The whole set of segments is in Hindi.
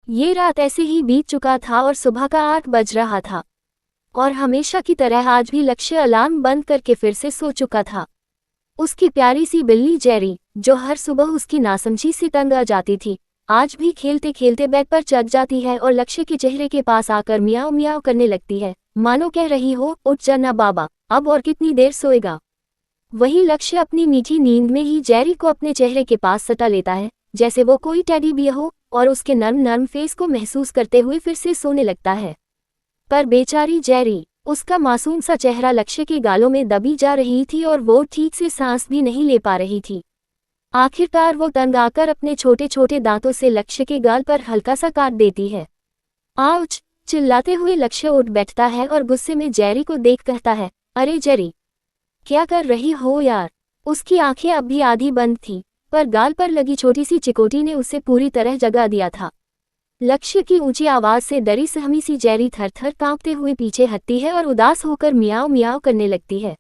ये रात ऐसे ही बीत चुका था और सुबह का 8 बज रहा था। और हमेशा की तरह आज भी लक्ष्य अलार्म बंद करके फिर से सो चुका था। उसकी प्यारी सी बिल्ली जेरी, जो हर सुबह उसकी नासमझी से तंग आ जाती थी, आज भी खेलते खेलते बेड पर चढ़ जाती है और लक्ष्य के चेहरे के पास आकर मियाओ मियाओ करने लगती है, मानो कह रही हो, उठ जाना बाबा, अब और कितनी देर सोएगा। वही लक्ष्य अपनी मीठी नींद में ही जेरी को अपने चेहरे के पास सटा लेता है, जैसे वो कोई टेडी बियर हो, और उसके नर्म नर्म फेस को महसूस करते हुए फिर से सोने लगता है। पर बेचारी जेरी, उसका मासूम सा चेहरा लक्ष्य के गालों में दबी जा रही थी और वो ठीक से सांस भी नहीं ले पा रही थी। आखिरकार वो तंग आकर अपने छोटे छोटे दांतों से लक्ष्य के गाल पर हल्का सा काट देती है। आउच! चिल्लाते हुए लक्ष्य उठ बैठता है और गुस्से में जेरी को देख कहता है, अरे जेरी, क्या कर रही हो यार। उसकी आंखें अब भी आधी बंद थी, पर गाल पर लगी छोटी सी चिकोटी ने उसे पूरी तरह जगा दिया था। लक्ष्य की ऊंची आवाज से डरी सहमी सी जेरी थर थर कांपते हुए पीछे हटती है और उदास होकर मियाओ मियाओ करने लगती है।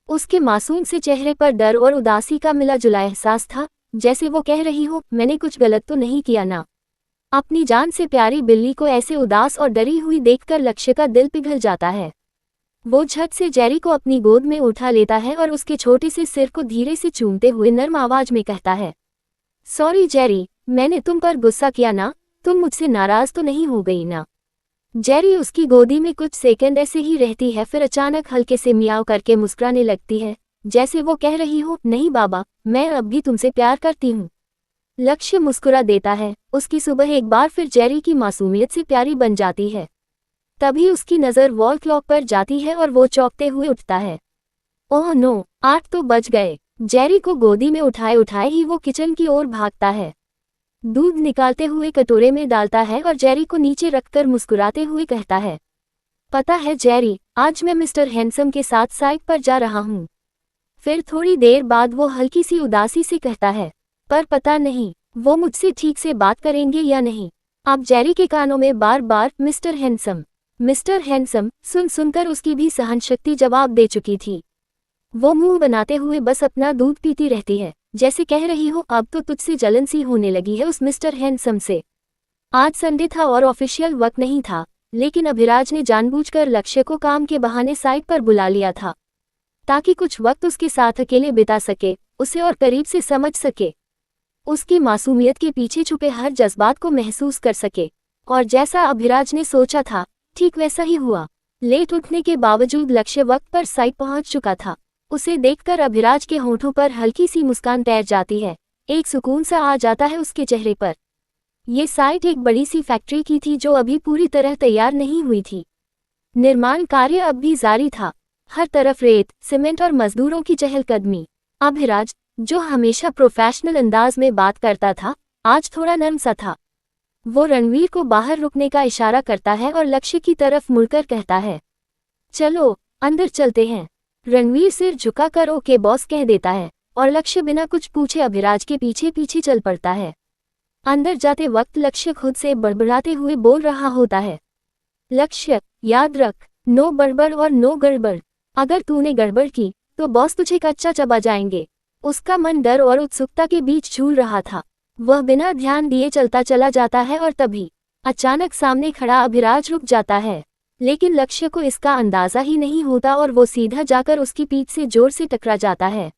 उसके मासूम से चेहरे पर डर और उदासी का मिला जुला एहसास था, जैसे वो कह रही हो, मैंने कुछ गलत तो नहीं किया ना। अपनी जान से प्यारी बिल्ली को ऐसे उदास और डरी हुई देखकर लक्ष्य का दिल पिघल जाता है। वो झट से जेरी को अपनी गोद में उठा लेता है और उसके छोटे से सिर को धीरे से चूमते हुए नर्म आवाज में कहता है, सॉरी जेरी, मैंने तुम पर गुस्सा किया ना, तुम मुझसे नाराज तो नहीं हो गई ना। जेरी उसकी गोदी में कुछ सेकंड ऐसे ही रहती है, फिर अचानक हल्के से मियाओ करके मुस्कुराने लगती है, जैसे वो कह रही हो, नहीं बाबा, मैं अब भी तुमसे प्यार करती हूँ। लक्ष्य मुस्कुरा देता है। उसकी सुबह एक बार फिर जेरी की मासूमियत से प्यारी बन जाती है। तभी उसकी नज़र वॉल क्लॉक पर जाती है और वो चौंकते हुए उठता है। ओह नो, 8 तो बज गए। जेरी को गोदी में उठाए उठाए ही वो किचन की ओर भागता है। दूध निकालते हुए कटोरे में डालता है और जेरी को नीचे रखकर मुस्कुराते हुए कहता है, पता है जेरी, आज मैं मिस्टर हैंडसम के साथ साइट पर जा रहा हूँ। फिर थोड़ी देर बाद वो हल्की सी उदासी से कहता है, पर पता नहीं वो मुझसे ठीक से बात करेंगे या नहीं। अब जेरी के कानों में बार बार मिस्टर हैंडसम सुन सुनकर उसकी भी सहनशक्ति जवाब दे चुकी थी। वो मुंह बनाते हुए बस अपना दूध पीती रहती है, जैसे कह रही हो, अब तो तुझसे जलन सी होने लगी है उस मिस्टर हैंडसम से। आज संडे था और ऑफिशियल वक्त नहीं था, लेकिन अभिराज ने जानबूझकर लक्ष्य को काम के बहाने साइट पर बुला लिया था, ताकि कुछ वक्त उसके साथ अकेले बिता सके, उसे और करीब से समझ सके, उसकी मासूमियत के पीछे छुपे हर जज्बात को महसूस कर सके। और जैसा अभिराज ने सोचा था, ठीक वैसा ही हुआ। लेट उठने के बावजूद लक्ष्य वक्त पर साइट पहुंच चुका था। उसे देखकर अभिराज के होठों पर हल्की सी मुस्कान तैर जाती है, एक सुकून सा आ जाता है उसके चेहरे पर। ये साइट एक बड़ी सी फैक्ट्री की थी जो अभी पूरी तरह तैयार नहीं हुई थी। निर्माण कार्य अब भी जारी था। हर तरफ रेत, सीमेंट और मजदूरों की चहलकदमी। अभिराज, जो हमेशा प्रोफेशनल अंदाज में बात करता था, आज थोड़ा नर्म सा था। वो रणवीर को बाहर रुकने का इशारा करता है और लक्ष्य की तरफ मुड़कर कहता है, चलो अंदर चलते हैं। रणवीर सिर झुकाकर ओके बॉस कह देता है और लक्ष्य बिना कुछ पूछे अभिराज के पीछे पीछे चल पड़ता है। अंदर जाते वक्त लक्ष्य खुद से बड़बड़ाते हुए बोल रहा होता है, लक्ष्य, याद रख, नो बड़बड़ और नो गड़बड़। अगर तूने गड़बड़ की तो बॉस तुझे कच्चा चबा जाएंगे। उसका मन डर और उत्सुकता के बीच झूल रहा था। वह बिना ध्यान दिए चलता चला जाता है और तभी अचानक सामने खड़ा अभिराज रुक जाता है, लेकिन लक्ष्य को इसका अंदाजा ही नहीं होता और वो सीधा जाकर उसकी पीठ से जोर से टकरा जाता है।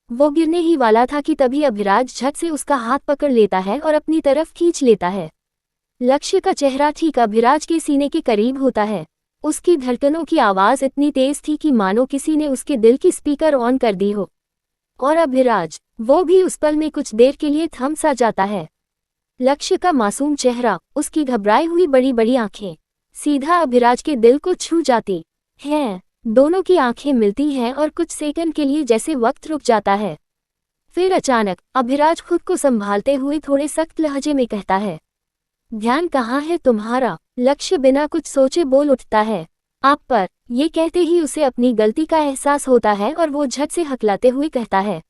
वो गिरने ही वाला था कि तभी अभिराज झट से उसका हाथ पकड़ लेता है और अपनी तरफ खींच लेता है। लक्ष्य का चेहरा ठीक अभिराज के सीने के करीब होता है। उसकी धड़कनों की आवाज इतनी तेज थी कि मानो किसी ने उसके दिल की स्पीकर ऑन कर दी हो। और अभिराज, वो भी उस पल में कुछ देर के लिए थम सा जाता है। लक्ष्य का मासूम चेहरा, उसकी घबराई हुई बड़ी बड़ी आंखें सीधा अभिराज के दिल को छू जाती हैं। दोनों की आंखें मिलती हैं और कुछ सेकंड के लिए जैसे वक्त रुक जाता है। फिर अचानक अभिराज खुद को संभालते हुए थोड़े सख्त लहजे में कहता है, ध्यान कहाँ है तुम्हारा। लक्ष्य बिना कुछ सोचे बोल उठता है, आप पर। ये कहते ही उसे अपनी गलती का एहसास होता है और वो झट से हकलाते हुए कहता है,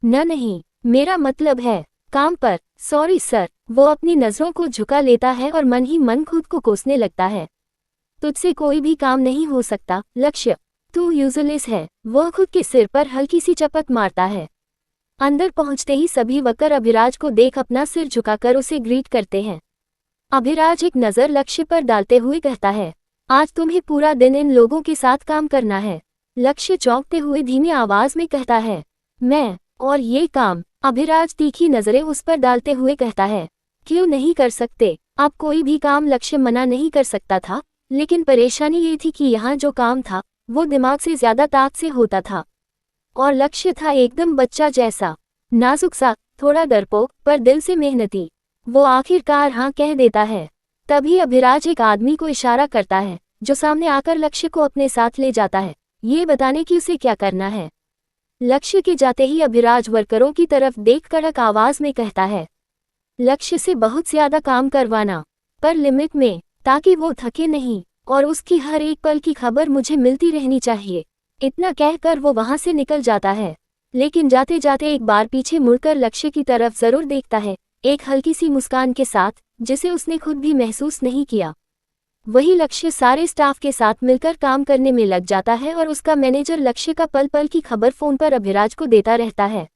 नहीं, मेरा मतलब है काम पर। Sorry sir. वो अपनी नजरों को झुका लेता है और मन ही मन खुद को कोसने लगता है, तुझसे कोई भी काम नहीं हो सकता लक्ष्य, तू यूजलेस है। वह खुद के सिर पर हल्की सी चपत मारता है। अंदर पहुंचते ही सभी वर्कर अभिराज को देख अपना सिर झुकाकर उसे ग्रीट करते हैं। अभिराज एक नज़र लक्ष्य पर डालते हुए कहता है, आज तुम्हें पूरा दिन इन लोगों के साथ काम करना है। लक्ष्य चौंकते हुए धीमी आवाज में कहता है, मैं, और ये काम? अभिराज तीखी नजरें उस पर डालते हुए कहता है, क्यों नहीं कर सकते? आप कोई भी काम लक्ष्य मना नहीं कर सकता था, लेकिन परेशानी ये थी कि यहाँ जो काम था वो दिमाग से ज्यादा ताकत से होता था। और लक्ष्य था एकदम बच्चा जैसा, नाजुक सा, थोड़ा डरपोक, पर दिल से मेहनती। वो आखिरकार हाँ कह देता है। तभी अभिराज एक आदमी को इशारा करता है जो सामने आकर लक्ष्य को अपने साथ ले जाता है, ये बताने कि उसे क्या करना है। लक्ष्य के जाते ही अभिराज वर्करों की तरफ देख कड़क आवाज में कहता है, लक्ष्य से बहुत ज्यादा काम करवाना, पर लिमिट में, ताकि वो थके नहीं, और उसकी हर एक पल की खबर मुझे मिलती रहनी चाहिए। इतना कहकर वो वहां से निकल जाता है, लेकिन जाते जाते एक बार पीछे मुड़कर लक्ष्य की तरफ जरूर देखता है, एक हल्की सी मुस्कान के साथ, जिसे उसने खुद भी महसूस नहीं किया। वही लक्ष्य सारे स्टाफ के साथ मिलकर काम करने में लग जाता है और उसका मैनेजर लक्ष्य का पल पल की खबर फोन पर अभिराज को देता रहता है।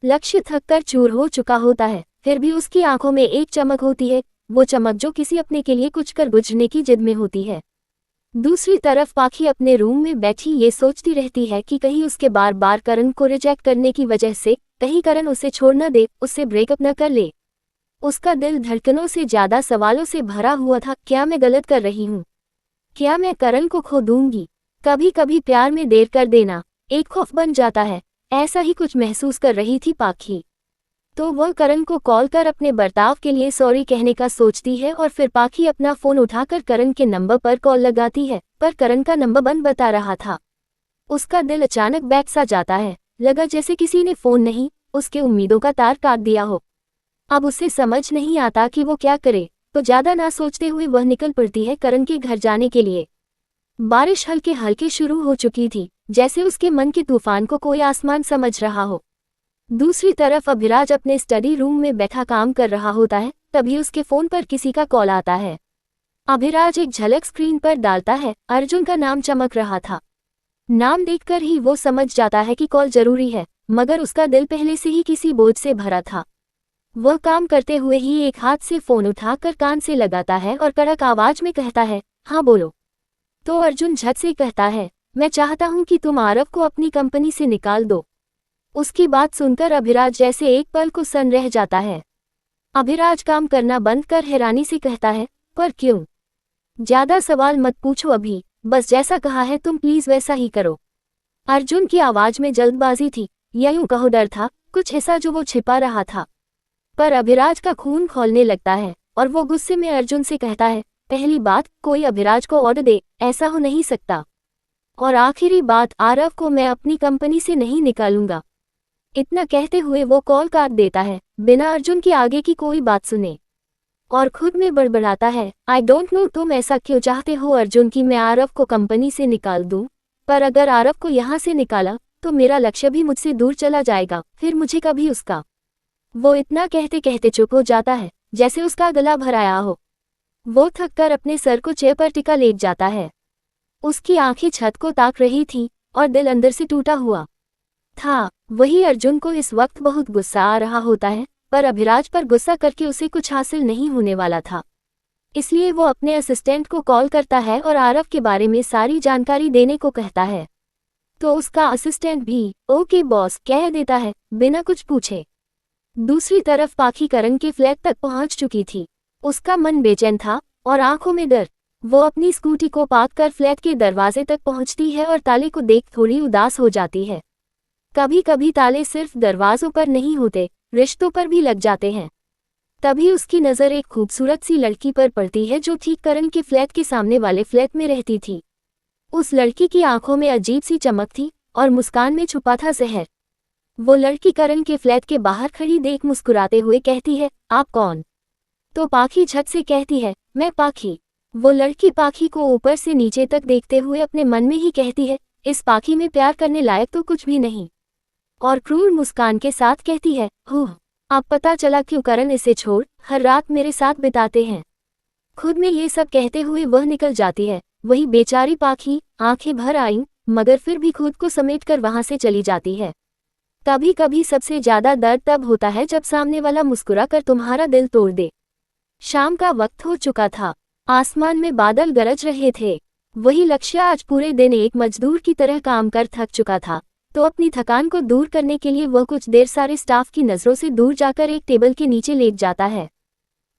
लक्ष्य थककर चूर हो चुका होता है, फिर भी उसकी आंखों में एक चमक होती है, वो चमक जो किसी अपने के लिए कुछ कर गुजरने की जिद में होती है। दूसरी तरफ पाखी अपने रूम में बैठी ये सोचती रहती है कि कहीं उसके बार बार करण को रिजेक्ट करने की वजह से कहीं करण उसे छोड़ न दे, उससे ब्रेकअप न कर ले। उसका दिल धड़कनों से ज्यादा सवालों से भरा हुआ था, क्या मैं गलत कर रही हूँ? क्या मैं करण को खो दूंगी? कभी कभी प्यार में देर कर देना एक खौफ बन जाता है, ऐसा ही कुछ महसूस कर रही थी पाखी। तो वह करण को कॉल कर अपने बर्ताव के लिए सॉरी कहने का सोचती है और फिर पाखी अपना फोन उठाकर करण के नंबर पर कॉल लगाती है, पर करण का नंबर बंद बता रहा था। उसका दिल अचानक बैठ सा जाता है, लगा जैसे किसी ने फोन नहीं, उसके उम्मीदों का तार काट दिया हो। अब उसे समझ नहीं आता कि वो क्या करे, तो ज्यादा ना सोचते हुए वह निकल पड़ती है करण के घर जाने के लिए। बारिश हल्के हल्के शुरू हो चुकी थी, जैसे उसके मन के तूफान को कोई आसमान समझ रहा हो। दूसरी तरफ अभिराज अपने स्टडी रूम में बैठा काम कर रहा होता है, तभी उसके फोन पर किसी का कॉल आता है। अभिराज एक झलक स्क्रीन पर डालता है, अर्जुन का नाम चमक रहा था। नाम देखकर ही वो समझ जाता है कि कॉल जरूरी है, मगर उसका दिल पहले से ही किसी बोझ से भरा था। वह काम करते हुए ही एक हाथ से फोन उठाकर कान से लगाता है और कड़क आवाज में कहता है, हाँ बोलो। तो अर्जुन झट से कहता है, मैं चाहता हूं कि तुम आरव को अपनी कंपनी से निकाल दो। उसकी बात सुनकर अभिराज जैसे एक पल को सन रह जाता है। अभिराज काम करना बंद कर हैरानी से कहता है, पर क्यों? ज्यादा सवाल मत पूछो अभी, बस जैसा कहा है तुम प्लीज वैसा ही करो। अर्जुन की आवाज में जल्दबाजी थी, या यूं कहो डर था, कुछ ऐसा जो वो छिपा रहा था। पर अभिराज का खून खौलने लगता है और वो गुस्से में अर्जुन से कहता है, पहली बात, कोई अभिराज को ऑर्डर दे, ऐसा हो नहीं सकता। और आखिरी बात, आरव को मैं अपनी कंपनी से नहीं निकालूंगा। इतना कहते हुए वो कॉल काट देता है, बिना अर्जुन की आगे की कोई बात सुने, और खुद में बड़बड़ाता है, आई डोंट नो तुम ऐसा क्यों चाहते हो अर्जुन कि मैं आरव को कंपनी से निकाल दूं, पर अगर आरव को यहाँ से निकाला तो मेरा लक्ष्य भी मुझसे दूर चला जाएगा, फिर मुझे कभी उसका। वो इतना कहते कहते चुप हो जाता है, जैसे उसका गला भर आया हो। वो थककर अपने सर को चेयर पर टिका लेट जाता है। उसकी आंखें छत को ताक रही थी और दिल अंदर से टूटा हुआ था। वही अर्जुन को इस वक्त बहुत गुस्सा आ रहा होता है, पर अभिराज पर गुस्सा करके उसे कुछ हासिल नहीं होने वाला था। इसलिए वो अपने असिस्टेंट को कॉल करता है और आरव के बारे में सारी जानकारी देने को कहता है। तो उसका असिस्टेंट भी ओके बॉस कह देता है, बिना कुछ पूछे। दूसरी तरफ पाखी करण के फ्लैट तक पहुंच चुकी थी। उसका मन बेचैन था और आंखों में डर। वो अपनी स्कूटी को पार्क कर फ्लैट के दरवाजे तक पहुंचती है और ताले को देख थोड़ी उदास हो जाती है। कभी कभी ताले सिर्फ दरवाजों पर नहीं होते, रिश्तों पर भी लग जाते हैं। तभी उसकी नज़र एक खूबसूरत सी लड़की पर पड़ती है जो ठीक करण के फ्लैट के सामने वाले फ्लैट में रहती थी। उस लड़की की आंखों में अजीब सी चमक थी और मुस्कान में छुपा था जहर। वो लड़की करण के फ्लैट के बाहर खड़ी देख मुस्कुराते हुए कहती है, आप कौन? तो पाखी झट से कहती है, मैं पाखी। वो लड़की पाखी को ऊपर से नीचे तक देखते हुए अपने मन में ही कहती है, इस पाखी में प्यार करने लायक तो कुछ भी नहीं। और क्रूर मुस्कान के साथ कहती है, हुँ, अब पता चला क्यों करण इसे छोड़ हर रात मेरे साथ बिताते हैं। खुद में ये सब कहते हुए वह निकल जाती है। वही बेचारी पाखी आंखें भर आईं, मगर फिर भी खुद को समेटकर वहां से चली जाती है। कभी कभी सबसे ज्यादा दर्द तब होता है जब सामने वाला मुस्कुरा कर तुम्हारा दिल तोड़ दे। शाम का वक्त हो चुका था। आसमान में बादल गरज रहे थे। वही लक्ष्य आज पूरे दिन एक मजदूर की तरह काम कर थक चुका था, तो अपनी थकान को दूर करने के लिए वह कुछ देर सारे स्टाफ की नज़रों से दूर जाकर एक टेबल के नीचे लेट जाता है।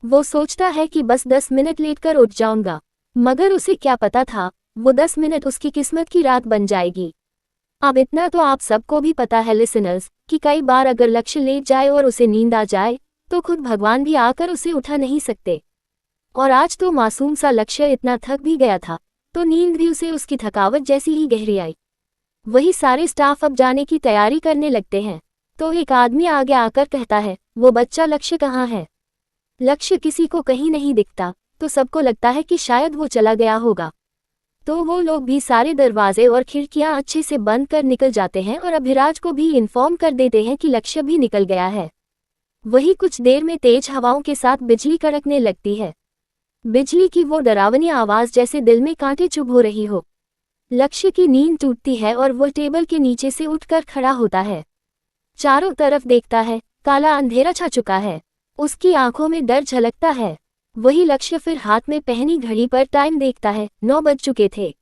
वो सोचता है कि बस 10 मिनट लेटकर उठ जाऊंगा, मगर उसे क्या पता था वो 10 मिनट उसकी किस्मत की रात बन जाएगी। अब इतना तो आप सबको भी पता है लिसनर्स, कि कई बार अगर लक्ष्य लेट जाए और उसे नींद आ जाए तो खुद भगवान भी आकर उसे उठा नहीं सकते। और आज तो मासूम सा लक्ष्य इतना थक भी गया था, तो नींद भी उसे उसकी थकावट जैसी ही गहरी आई। वही सारे स्टाफ अब जाने की तैयारी करने लगते हैं, तो एक आदमी आगे आकर कहता है, वो बच्चा लक्ष्य कहाँ है? लक्ष्य किसी को कहीं नहीं दिखता, तो सबको लगता है कि शायद वो चला गया होगा। तो वो लोग भी सारे दरवाजे और खिड़कियां अच्छे से बंद कर निकल जाते हैं और अभिराज को भी इन्फॉर्म कर देते हैं कि लक्ष्य भी निकल गया है। वही कुछ देर में तेज हवाओं के साथ बिजली कड़कने लगती है। बिजली की वो डरावनी आवाज जैसे दिल में कांटे चुभ हो रही हो। लक्ष्य की नींद टूटती है और वो टेबल के नीचे से उठकर खड़ा होता है। चारों तरफ देखता है, काला अंधेरा छा चुका है। उसकी आंखों में डर झलकता है। वही लक्ष्य फिर हाथ में पहनी घड़ी पर टाइम देखता है, 9 बज चुके थे।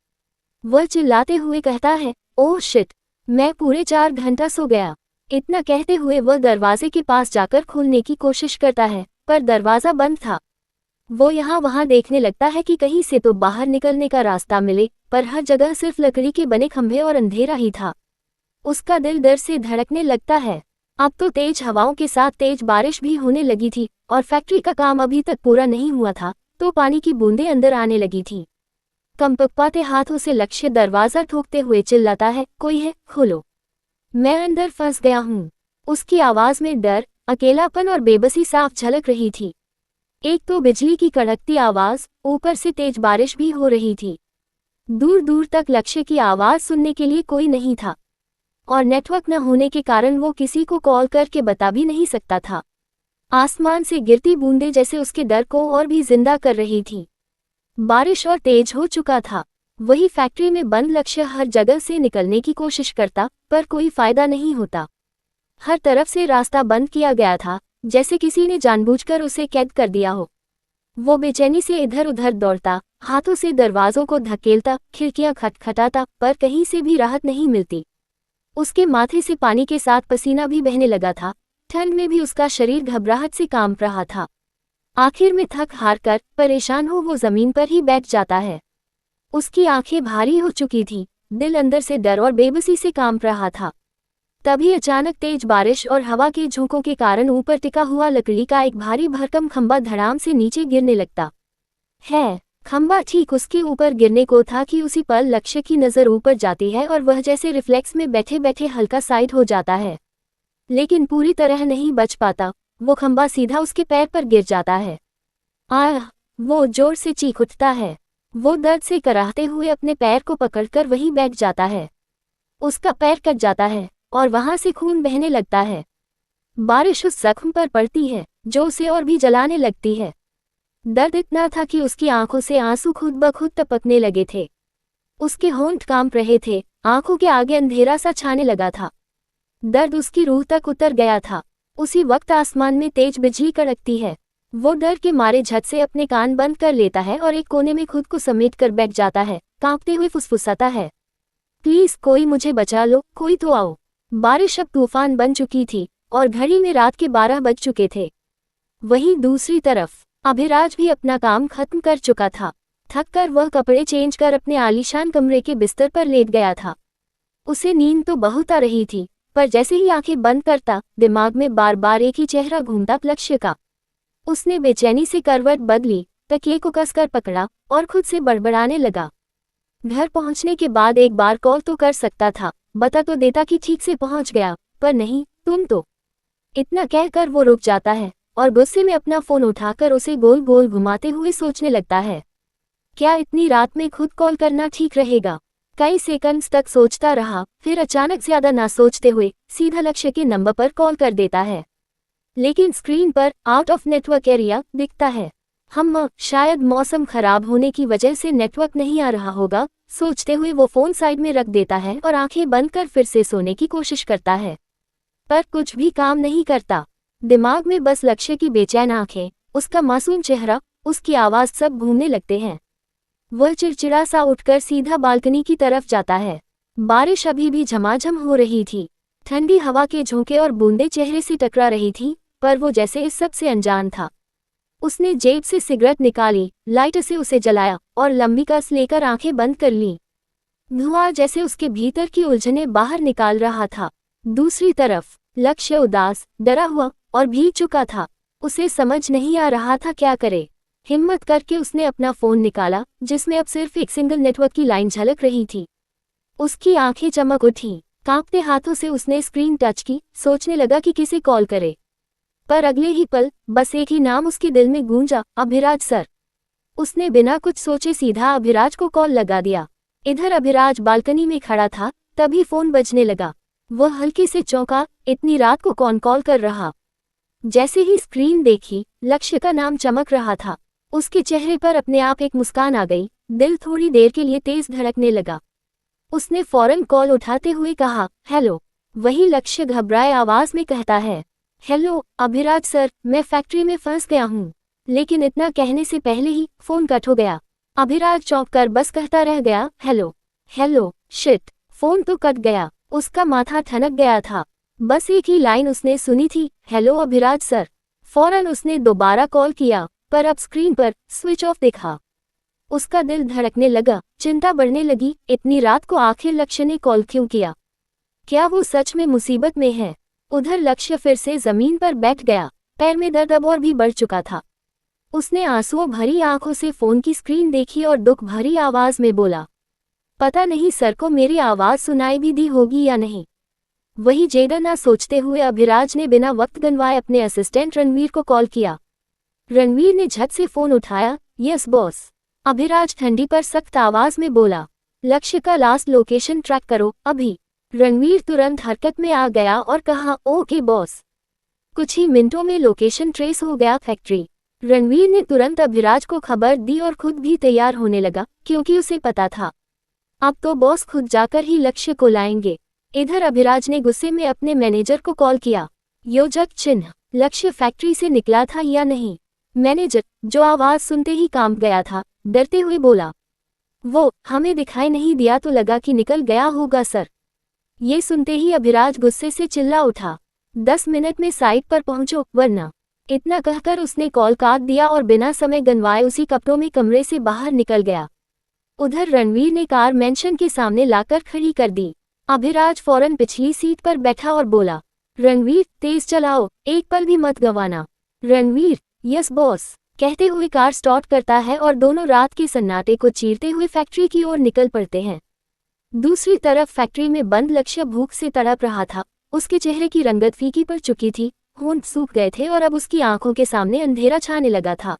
वह चिल्लाते हुए कहता है, ओह शिट, मैं पूरे 4 घंटा सो गया। इतना कहते हुए वह दरवाजे के पास जाकर खोलने की कोशिश करता है, पर दरवाज़ा बंद था। वो यहाँ वहाँ देखने लगता है कि कहीं से तो बाहर निकलने का रास्ता मिले, पर हर जगह सिर्फ लकड़ी के बने खंभे और अंधेरा ही था। उसका दिल डर से धड़कने लगता है। अब तो तेज हवाओं के साथ तेज बारिश भी होने लगी थी और फैक्ट्री का काम अभी तक पूरा नहीं हुआ था, तो पानी की बूंदें अंदर आने लगी थी। कंपकपाते हाथों से लक्ष्य दरवाज़ा ठोकते हुए चिल्लाता है, कोई है, खोलो, मैं अंदर फंस गया हूँ। उसकी आवाज़ में डर, अकेलापन और बेबसी साफ झलक रही थी। एक तो बिजली की कड़कती आवाज़, ऊपर से तेज बारिश भी हो रही थी। दूर दूर तक लक्ष्य की आवाज़ सुनने के लिए कोई नहीं था, और नेटवर्क न होने के कारण वो किसी को कॉल करके बता भी नहीं सकता था। आसमान से गिरती बूंदें जैसे उसके डर को और भी जिंदा कर रही थी। बारिश और तेज हो चुका था। वही फैक्ट्री में बंद लक्ष्य हर जगह से निकलने की कोशिश करता, पर कोई फायदा नहीं होता। हर तरफ से रास्ता बंद किया गया था, जैसे किसी ने जानबूझकर उसे कैद कर दिया हो। वो बेचैनी से इधर उधर दौड़ता, हाथों से दरवाजों को धकेलता, खिड़कियां खटखटाता, पर कहीं से भी राहत नहीं मिलती। उसके माथे से पानी के साथ पसीना भी बहने लगा था। ठंड में भी उसका शरीर घबराहट से कांप रहा था। आखिर में थक हार कर परेशान हो वो जमीन पर ही बैठ जाता है। उसकी आंखें भारी हो चुकी थी, दिल अंदर से डर और बेबसी से कांप रहा था। तभी अचानक तेज बारिश और हवा के झोंकों के कारण ऊपर टिका हुआ लकड़ी का एक भारी भरकम खंभा धड़ाम से नीचे गिरने लगता है। खंभा ठीक उसके ऊपर गिरने को था कि उसी पल लक्ष्य की नज़र ऊपर जाती है और वह जैसे रिफ्लेक्स में बैठे बैठे हल्का साइड हो जाता है, लेकिन पूरी तरह नहीं बच पाता। वो खंभा सीधा उसके पैर पर गिर जाता है। वो जोर से चीख उठता है। वो दर्द से कराहते हुए अपने पैर को पकड़कर वहीं बैठ जाता है। उसका पैर कट जाता है और वहां से खून बहने लगता है। बारिश उस जख्म पर पड़ती है जो उसे और भी जलाने लगती है। दर्द इतना था कि उसकी आंखों से आंसू खुद ब खुद टपकने लगे थे। उसके होंठ कांप रहे थे, आंखों के आगे अंधेरा सा छाने लगा था। दर्द उसकी रूह तक उतर गया था। उसी वक्त आसमान में तेज बिजली कड़कती है। वो डर के मारे झट से अपने कान बंद कर लेता है और एक कोने में खुद को समेट कर बैठ जाता है, कांपते हुए फुसफुसाता है, प्लीज कोई मुझे बचा लो, कोई तो आओ। बारिश अब तूफान बन चुकी थी और घड़ी में रात के 12 बज चुके थे। वहीं दूसरी तरफ अभिराज भी अपना काम खत्म कर चुका था। थक कर वह कपड़े चेंज कर अपने आलीशान कमरे के बिस्तर पर लेट गया था। उसे नींद तो बहुत आ रही थी, पर जैसे ही आंखें बंद करता दिमाग में बार बार एक ही चेहरा घूमता, लक्ष्य का। उसने बेचैनी से करवट बदली, तकिए को कसकर पकड़ा और खुद से बड़बड़ाने लगा। घर पहुंचने के बाद एक बार कॉल तो कर सकता था, बता तो देता कि ठीक से पहुंच गया, पर नहीं, तुम तो। इतना कहकर वो रुक जाता है और गुस्से में अपना फोन उठाकर उसे गोल गोल घुमाते हुए सोचने लगता है, क्या इतनी रात में खुद कॉल करना ठीक रहेगा। कई सेकंड्स तक सोचता रहा, फिर अचानक ज्यादा ना सोचते हुए सीधा लक्ष्य के नंबर पर कॉल कर देता है, लेकिन स्क्रीन पर आउट ऑफ नेटवर्क एरिया दिखता है। शायद मौसम खराब होने की वजह से नेटवर्क नहीं आ रहा होगा, सोचते हुए वो फोन साइड में रख देता है और आंखें बंद कर फिर से सोने की कोशिश करता है, पर कुछ भी काम नहीं करता। दिमाग में बस लक्ष्य की बेचैन आंखें उसका मासूम चेहरा, उसकी आवाज सब भूलने लगते हैं। वह चिड़चिड़ा सा उठकर सीधा बालकनी की तरफ जाता है। बारिश अभी भी झमाझम हो रही थी। ठंडी हवा के झोंके और बूंदें चेहरे से टकरा रही थी, पर वो जैसे इस सब से अनजान था। उसने जेब से सिगरेट निकाली, लाइटर से उसे जलाया और लंबी कस लेकर आंखें बंद कर लीं। धुआं जैसे उसके भीतर की उलझनें बाहर निकाल रहा था। दूसरी तरफ लक्ष्य उदास, डरा हुआ और भीग चुका था। उसे समझ नहीं आ रहा था क्या करे। हिम्मत करके उसने अपना फोन निकाला, जिसमें अब सिर्फ एक सिंगल नेटवर्क की लाइन झलक रही थी। उसकी आंखें चमक उठीं। कांपते हाथों से उसने स्क्रीन टच की, सोचने लगा कि किसे कॉल करे। पर अगले ही पल बस एक ही नाम उसके दिल में गूंजा, अभिराज सर। उसने बिना कुछ सोचे सीधा अभिराज को कॉल लगा दिया। इधर अभिराज बालकनी में खड़ा था, तभी फोन बजने लगा। वह हल्के से चौंका, इतनी रात को कौन कॉल कर रहा। जैसे ही स्क्रीन देखी, लक्ष्य का नाम चमक रहा था। उसके चेहरे पर अपने आप एक मुस्कान आ गई। दिल थोड़ी देर के लिए तेज धड़कने लगा। उसने फौरन कॉल उठाते हुए कहा, हेलो। वही लक्ष्य घबराए आवाज में कहता है, हेलो अभिराज सर, मैं फैक्ट्री में फंस गया हूँ। लेकिन इतना कहने से पहले ही फोन कट हो गया। अभिराज चौंक कर बस कहता रह गया, हेलो हेलो। शिट, फोन तो कट गया। उसका माथा ठनक गया था। बस एक ही लाइन उसने सुनी थी, हेलो अभिराज सर। फौरन उसने दोबारा कॉल किया, पर अब स्क्रीन पर स्विच ऑफ दिखा। उसका दिल धड़कने लगा, चिंता बढ़ने लगी। इतनी रात को आखिर लक्ष्य ने कॉल क्यों किया? क्या वो सच में मुसीबत में है? उधर लक्ष्य फिर से जमीन पर बैठ गया। पैर में दर्द अब और भी बढ़ चुका था। उसने आंसुओं भरी आंखों से फोन की स्क्रीन देखी और दुख भरी आवाज में बोला, पता नहीं सर को मेरी आवाज सुनाई भी दी होगी या नहीं। वही जेडर ना सोचते हुए अभिराज ने बिना वक्त गंवाए अपने असिस्टेंट रणवीर को कॉल किया। रणवीर ने झट से फोन उठाया, यस बॉस। अभिराज ठंडी पर सख्त आवाज में बोला, लक्ष्य का लास्ट लोकेशन ट्रैक करो अभी। रणवीर तुरंत हरकत में आ गया और कहा, ओके बॉस। कुछ ही मिनटों में लोकेशन ट्रेस हो गया फैक्ट्री। रणवीर ने तुरंत अभिराज को खबर दी और खुद भी तैयार होने लगा, क्योंकि उसे पता था अब तो बॉस खुद जाकर ही लक्ष्य को लाएंगे। इधर अभिराज ने गुस्से में अपने मैनेजर को कॉल किया। योजक चिन्ह, लक्ष्य फैक्ट्री से निकला था या नहीं? मैनेजर, जो आवाज सुनते ही कांप गया था, डरते हुए बोला, वो हमें दिखाई नहीं दिया तो लगा कि निकल गया होगा सर। ये सुनते ही अभिराज गुस्से से चिल्ला उठा, 10 मिनट में साइट पर पहुंचो वरना। इतना कहकर उसने कॉल काट दिया और बिना समय गंवाए उसी कपड़ों में कमरे से बाहर निकल गया। उधर रणवीर ने कार मेंशन के सामने लाकर खड़ी कर दी। अभिराज फौरन पिछली सीट पर बैठा और बोला, रणवीर तेज चलाओ, एक पल भी मत गंवाना। रणवीर, यस बॉस, कहते हुए कार स्टार्ट करता है और दोनों रात के सन्नाटे को चीरते हुए फैक्ट्री की ओर निकल पड़ते हैं। दूसरी तरफ फैक्ट्री में बंद लक्ष्य भूख से तड़प रहा था। उसके चेहरे की रंगत फीकी पड़ चुकी थी, होंठ सूख गए थे और अब उसकी आंखों के सामने अंधेरा छाने लगा था।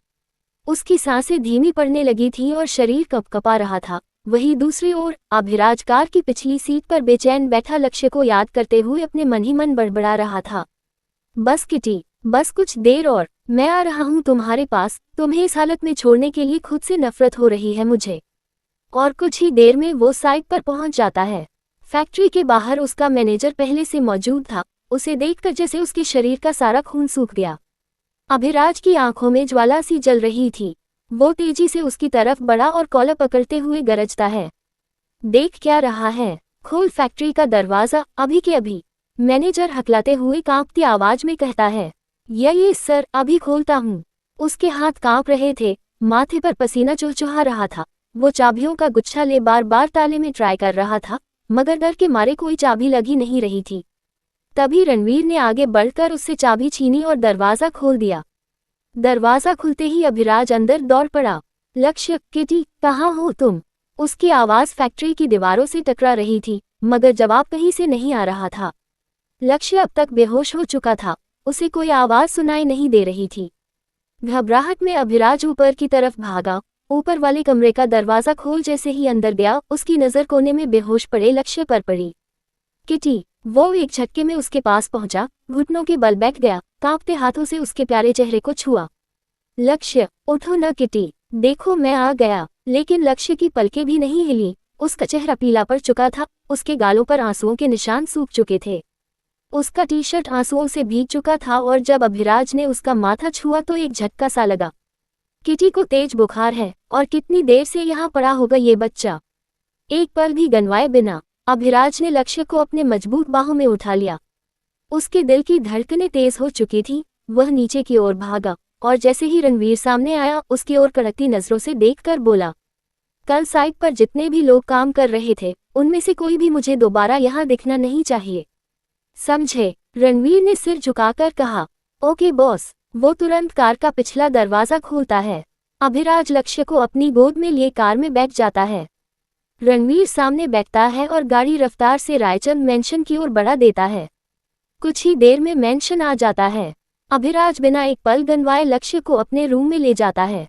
उसकी सांसें धीमी पड़ने लगी थीं और शरीर कपकपा रहा था। वहीं दूसरी ओर अभिराज कार की पिछली सीट पर बेचैन बैठा लक्ष्य को याद करते हुए अपने मन ही मन बड़बड़ा रहा था, बस किटी, बस कुछ देर और मैं आ रहा हूँ तुम्हारे पास। तुम्हें इस हालत में छोड़ने के लिए खुद से नफरत हो रही है मुझे। और कुछ ही देर में वो साइट पर पहुंच जाता है। फैक्ट्री के बाहर उसका मैनेजर पहले से मौजूद था। उसे देखकर जैसे उसके शरीर का सारा खून सूख गया। अभिराज की आंखों में ज्वाला सी जल रही थी। वो तेजी से उसकी तरफ बढ़ा और कॉलर पकड़ते हुए गरजता है, देख क्या रहा है, खोल फैक्ट्री का दरवाजा अभी के अभी। मैनेजर हकलाते हुए कांपती आवाज में कहता है, ये सर, अभी खोलता हूँ। उसके हाथ कांप रहे थे, माथे पर पसीना चुहचुहा रहा था। वो चाबियों का गुच्छा ले बार बार ताले में ट्राई कर रहा था, मगर डर के मारे कोई चाबी लगी नहीं रही थी। तभी रणवीर ने आगे बढ़कर उससे चाबी छीनी और दरवाजा खोल दिया। दरवाजा खुलते ही अभिराज अंदर दौड़ पड़ा। लक्ष्य, किटी, कहाँ हो तुम? उसकी आवाज फैक्ट्री की दीवारों से टकरा रही थी, मगर जवाब कहीं से नहीं आ रहा था। लक्ष्य अब तक बेहोश हो चुका था, उसे कोई आवाज सुनाई नहीं दे रही थी। घबराहट में अभिराज ऊपर की तरफ भागा। ऊपर वाले कमरे का दरवाजा खोल जैसे ही अंदर गया, उसकी नजर कोने में बेहोश पड़े लक्ष्य पर पड़ी। किटी, वो एक झटके में उसके पास पहुंचा, घुटनों के बल बैठ गया, कांपते हाथों से उसके प्यारे चेहरे को छुआ। लक्ष्य, उठो न किटी, देखो मैं आ गया। लेकिन लक्ष्य की पलकें भी नहीं हिली। उसका चेहरा पीला पड़ चुका था, उसके गालों पर आंसुओं के निशान सूख चुके थे। उसका टी शर्ट आंसुओं से भीग चुका था और जब अभिराज ने उसका माथा छुआ तो एक झटका सा लगा। किटी को तेज बुखार है और कितनी देर से यहाँ पड़ा होगा ये बच्चा। एक पल भी गनवाए बिना अभिराज ने लक्ष्य को अपने मजबूत बाहों में उठा लिया। उसके दिल की धड़कनें तेज हो चुकी थी। वह नीचे की ओर भागा और जैसे ही रणवीर सामने आया उसकी ओर कड़कती नजरों से देखकर बोला, कल साइट पर जितने भी लोग काम कर रहे थे उनमें से कोई भी मुझे दोबारा यहाँ दिखना नहीं चाहिए, समझे? रणवीर ने सिर झुकाकर कहा। Okay boss. वो तुरंत कार का पिछला दरवाजा खोलता है। अभिराज लक्ष्य को अपनी गोद में लिए कार में बैठ जाता है। रणवीर सामने बैठता है और गाड़ी रफ्तार से रायचंद मेंशन की ओर बढ़ा देता है। कुछ ही देर में मेंशन आ जाता है। अभिराज बिना एक पल गनवाए लक्ष्य को अपने रूम में ले जाता है।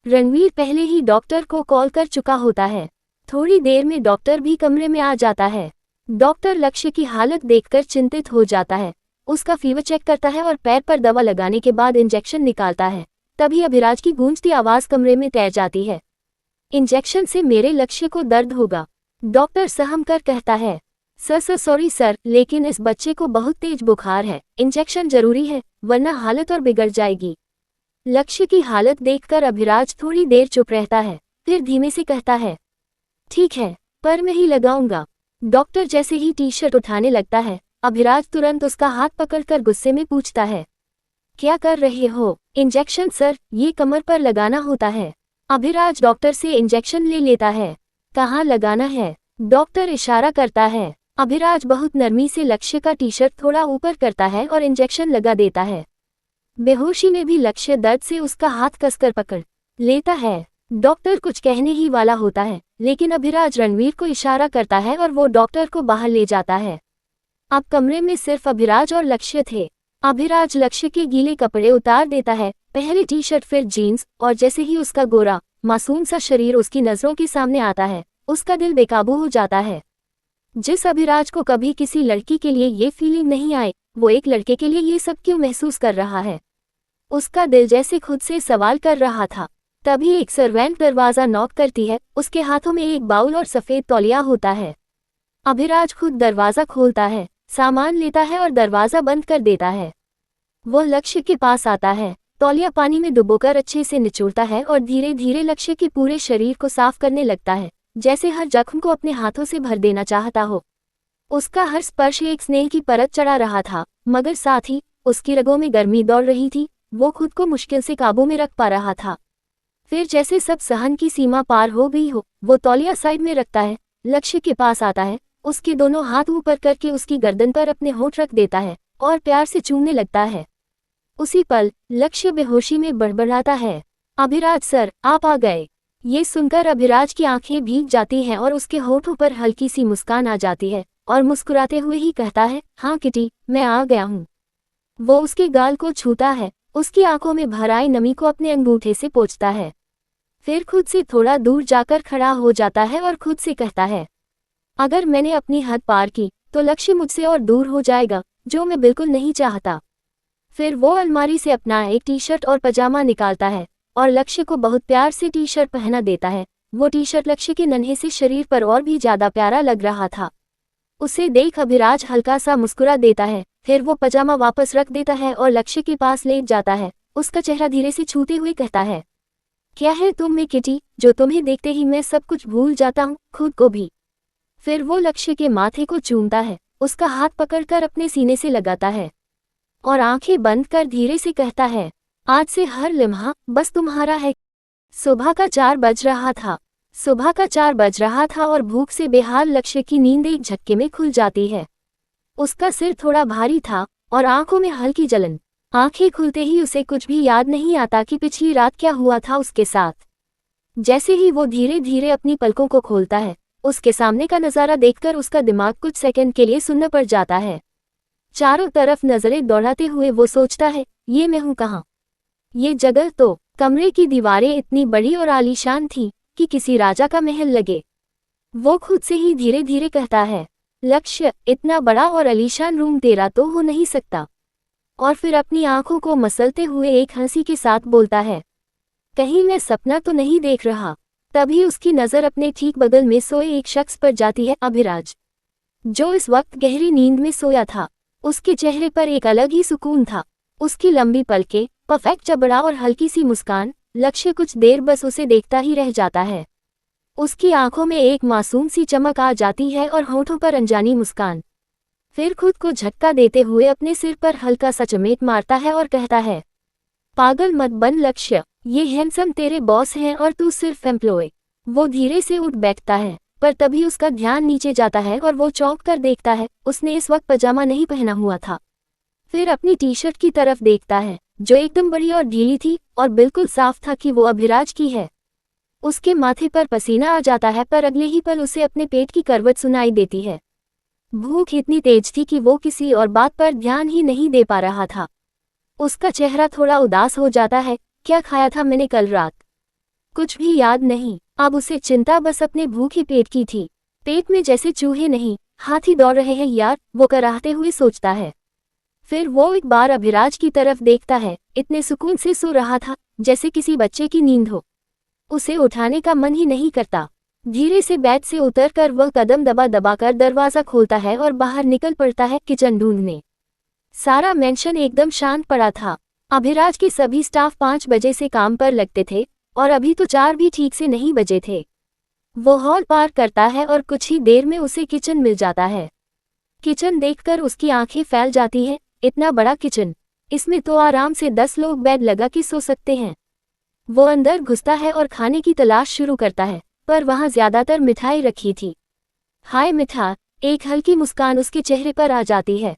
रणवीर पहले ही डॉक्टर को कॉल कर चुका होता है। थोड़ी देर में डॉक्टर भी कमरे में आ जाता है। डॉक्टर लक्ष्य की हालत देखकर चिंतित हो जाता है। उसका फीवर चेक करता है और पैर पर दवा लगाने के बाद इंजेक्शन निकालता है। तभी अभिराज की गूंजती आवाज कमरे में तैर जाती है। इंजेक्शन से मेरे लक्ष्य को दर्द होगा, डॉक्टर सहम कर कहता है। सर सॉरी सर, लेकिन इस बच्चे को बहुत तेज बुखार है, इंजेक्शन जरूरी है वरना हालत और बिगड़ जाएगी। लक्ष्य की हालत देखकर अभिराज थोड़ी देर चुप रहता है, फिर धीमे से कहता है, ठीक है पर मैं ही लगाऊंगा। डॉक्टर जैसे ही टी शर्ट उठाने लगता है, अभिराज तुरंत उसका हाथ पकड़कर गुस्से में पूछता है, क्या कर रहे हो? इंजेक्शन सर, ये कमर पर लगाना होता है। अभिराज डॉक्टर से इंजेक्शन ले लेता है। कहाँ लगाना है? डॉक्टर इशारा करता है। अभिराज बहुत नरमी से लक्ष्य का टी शर्ट थोड़ा ऊपर करता है और इंजेक्शन लगा देता है। बेहोशी में भी लक्ष्य दर्द से उसका हाथ कसकर पकड़ लेता है। डॉक्टर कुछ कहने ही वाला होता है, लेकिन अभिराज रणवीर को इशारा करता है और वो डॉक्टर को बाहर ले जाता है। अब कमरे में सिर्फ अभिराज और लक्ष्य थे। अभिराज लक्ष्य के गीले कपड़े उतार देता है, पहले टी शर्ट फिर जीन्स, और जैसे ही उसका गोरा मासूम सा शरीर उसकी नजरों के सामने आता है, उसका दिल बेकाबू हो जाता है। जिस अभिराज को कभी किसी लड़की के लिए ये फीलिंग नहीं आए, वो एक लड़के के लिए ये सब क्यों महसूस कर रहा है? उसका दिल जैसे खुद से सवाल कर रहा था। तभी एक सर्वेंट दरवाजा नॉक करती है। उसके हाथों में एक बाउल और सफेद तौलिया होता है। अभिराज खुद दरवाजा खोलता है, सामान लेता है और दरवाजा बंद कर देता है। वो लक्ष्य के पास आता है, तौलिया पानी में डुबोकर अच्छे से निचोड़ता है और धीरे धीरे लक्ष्य के पूरे शरीर को साफ करने लगता है, जैसे हर जख्म को अपने हाथों से भर देना चाहता हो। उसका हर स्पर्श एक स्नेह की परत चढ़ा रहा था, मगर साथ ही उसकी रगों में गर्मी दौड़ रही थी। वो खुद को मुश्किल से काबू में रख पा रहा था। फिर जैसे सब सहन की सीमा पार हो गई हो, वो तौलिया साइड में रखता है, लक्ष्य के पास आता है, उसके दोनों हाथ ऊपर करके उसकी गर्दन पर अपने होंठ रख देता है और प्यार से चूमने लगता है। उसी पल लक्ष्य बेहोशी में बड़बड़ाता है, अभिराज सर, आप आ गए। ये सुनकर अभिराज की आंखें भीग जाती हैं और उसके होठों पर हल्की सी मुस्कान आ जाती है और मुस्कुराते हुए ही कहता है, हाँ किटी, मैं आ गया हूँ। वो उसके गाल को छूता है, उसकी आंखों में भर आई नमी को अपने अंगूठे से पोंछता है, फिर खुद से थोड़ा दूर जाकर खड़ा हो जाता है और खुद से कहता है, अगर मैंने अपनी हद पार की तो लक्ष्य मुझसे और दूर हो जाएगा, जो मैं बिल्कुल नहीं चाहता। फिर वो अलमारी से अपना एक टी शर्ट और पजामा निकालता है और लक्ष्य को बहुत प्यार से टी शर्ट पहना देता है। वो टी शर्ट लक्ष्य के नन्हे से शरीर पर और भी ज्यादा प्यारा लग रहा था। उसे देख अभिराज हल्का सा मुस्कुरा देता है, फिर वो पजामा वापस रख देता है और लक्ष्य के पास लेट जाता है। उसका चेहरा धीरे से छूते हुए कहता है, क्या है तुम में किटी, जो तुम्हें देखते ही मैं सब कुछ भूल जाता हूँ, खुद को भी। फिर वो लक्ष्य के माथे को चूमता है, उसका हाथ पकड़कर अपने सीने से लगाता है और आंखें बंद कर धीरे से कहता है, आज से हर लम्हा बस तुम्हारा है। सुबह का 4 बज रहा था। और भूख से बेहाल लक्ष्य की नींद एक झटके में खुल जाती है। उसका सिर थोड़ा भारी था और आंखों में हल्की जलन। आंखें खुलते ही उसे कुछ भी याद नहीं आता कि पिछली रात क्या हुआ था उसके साथ। जैसे ही वो धीरे धीरे अपनी पलकों को खोलता है, उसके सामने का नज़ारा देखकर उसका दिमाग कुछ सेकंड के लिए सुन्न पड़ जाता है। चारों तरफ नजरें दौड़ाते हुए वो सोचता है, ये मैं हूँ कहाँ? ये जगह तो। कमरे की दीवारें इतनी बड़ी और आलीशान थीं कि किसी राजा का महल लगे। वो खुद से ही धीरे धीरे कहता है, लक्ष्य, इतना बड़ा और आलीशान रूम तेरा तो हो नहीं सकता। और फिर अपनी आंखों को मसलते हुए एक हंसी के साथ बोलता है, कहीं मैं सपना तो नहीं देख रहा। तभी उसकी नज़र अपने ठीक बगल में सोए एक शख्स पर जाती है, अभिराज, जो इस वक्त गहरी नींद में सोया था। उसके चेहरे पर एक अलग ही सुकून था। उसकी लंबी पलकें, परफेक्ट जबड़ा और हल्की सी मुस्कान, लक्ष्य कुछ देर बस उसे देखता ही रह जाता है। उसकी आंखों में एक मासूम सी चमक आ जाती है और होठों पर अनजानी मुस्कान। फिर खुद को झटका देते हुए अपने सिर पर हल्का सा चमेट मारता है और कहता है, पागल मत बन लक्ष्य, ये हैंडसम तेरे बॉस हैं और तू सिर्फ एम्प्लॉय। वो धीरे से उठ बैठता है, पर तभी उसका ध्यान नीचे जाता है और वो चौंक कर देखता है उसने इस वक्त पजामा नहीं पहना हुआ था। फिर अपनी टी शर्ट की तरफ देखता है जो एकदम बड़ी और ढीली थी और बिल्कुल साफ था कि वो अभिराज की है। उसके माथे पर पसीना आ जाता है, पर अगले ही पल उसे अपने पेट की करवट सुनाई देती है। भूख इतनी तेज थी कि वो किसी और बात पर ध्यान ही नहीं दे पा रहा था। उसका चेहरा थोड़ा उदास हो जाता है। क्या खाया था मैंने कल रात? कुछ भी याद नहीं। अब उसे चिंता बस अपने भूखे पेट की थी। पेट में जैसे चूहे नहीं, हाथी दौड़ रहे हैं यार, वो कराहते हुए सोचता है। फिर वो एक बार अभिराज की तरफ देखता है। इतने सुकून से सो रहा था जैसे किसी बच्चे की नींद हो। उसे उठाने का मन ही नहीं करता। धीरे से बेड से उतरकर वह कदम दबा दबा कर दरवाजा खोलता है और बाहर निकल पड़ता है किचन ढूंढने। सारा मेंशन एकदम शांत पड़ा था। अभिराज के सभी स्टाफ 5 बजे से काम पर लगते थे और अभी तो 4 भी ठीक से नहीं बजे थे। वो हॉल पार करता है और कुछ ही देर में उसे किचन मिल जाता है। किचन देखकर उसकी आंखें फैल जाती हैं। इतना बड़ा किचन, इसमें तो आराम से 10 लोग बेड लगा के सो सकते हैं। वो अंदर घुसता है और खाने की तलाश शुरू करता है, पर वहां ज्यादातर मिठाई रखी थी। हाय मिठा, एक हल्की मुस्कान उसके चेहरे पर आ जाती है।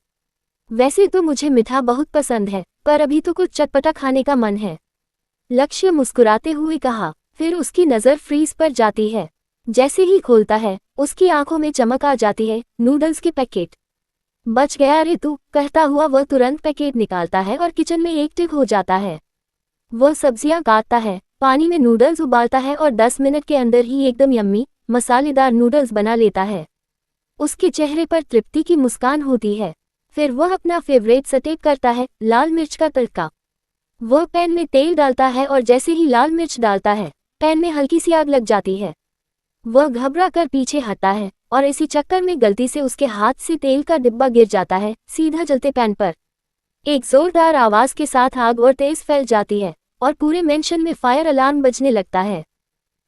वैसे तो मुझे मिठा बहुत पसंद है, पर अभी तो कुछ चटपटा खाने का मन है, लक्ष्य मुस्कुराते हुए कहा। फिर उसकी नज़र फ्रीज पर जाती है। जैसे ही खोलता है उसकी आंखों में चमक आ जाती है। नूडल्स के पैकेट। बच गया रे तू, कहता हुआ वह तुरंत पैकेट निकालता है और किचन में एक्टिव हो जाता है। वह सब्जियां काटता है, पानी में नूडल्स उबालता है और 10 मिनट के अंदर ही एकदम यम्मी मसालेदार नूडल्स बना लेता है। उसके चेहरे पर तृप्ति की मुस्कान होती है। फिर वह अपना फेवरेट स्टेप करता है, लाल मिर्च का तड़का। वह पैन में तेल डालता है और जैसे ही लाल मिर्च डालता है पैन में हल्की सी आग लग जाती है। वह घबरा कर पीछे हटता है और इसी चक्कर में गलती से उसके हाथ से तेल का डिब्बा गिर जाता है सीधा जलते पैन पर। एक जोरदार आवाज के साथ आग और तेज फैल जाती है और पूरे मेंशन में फायर अलार्म बजने लगता है।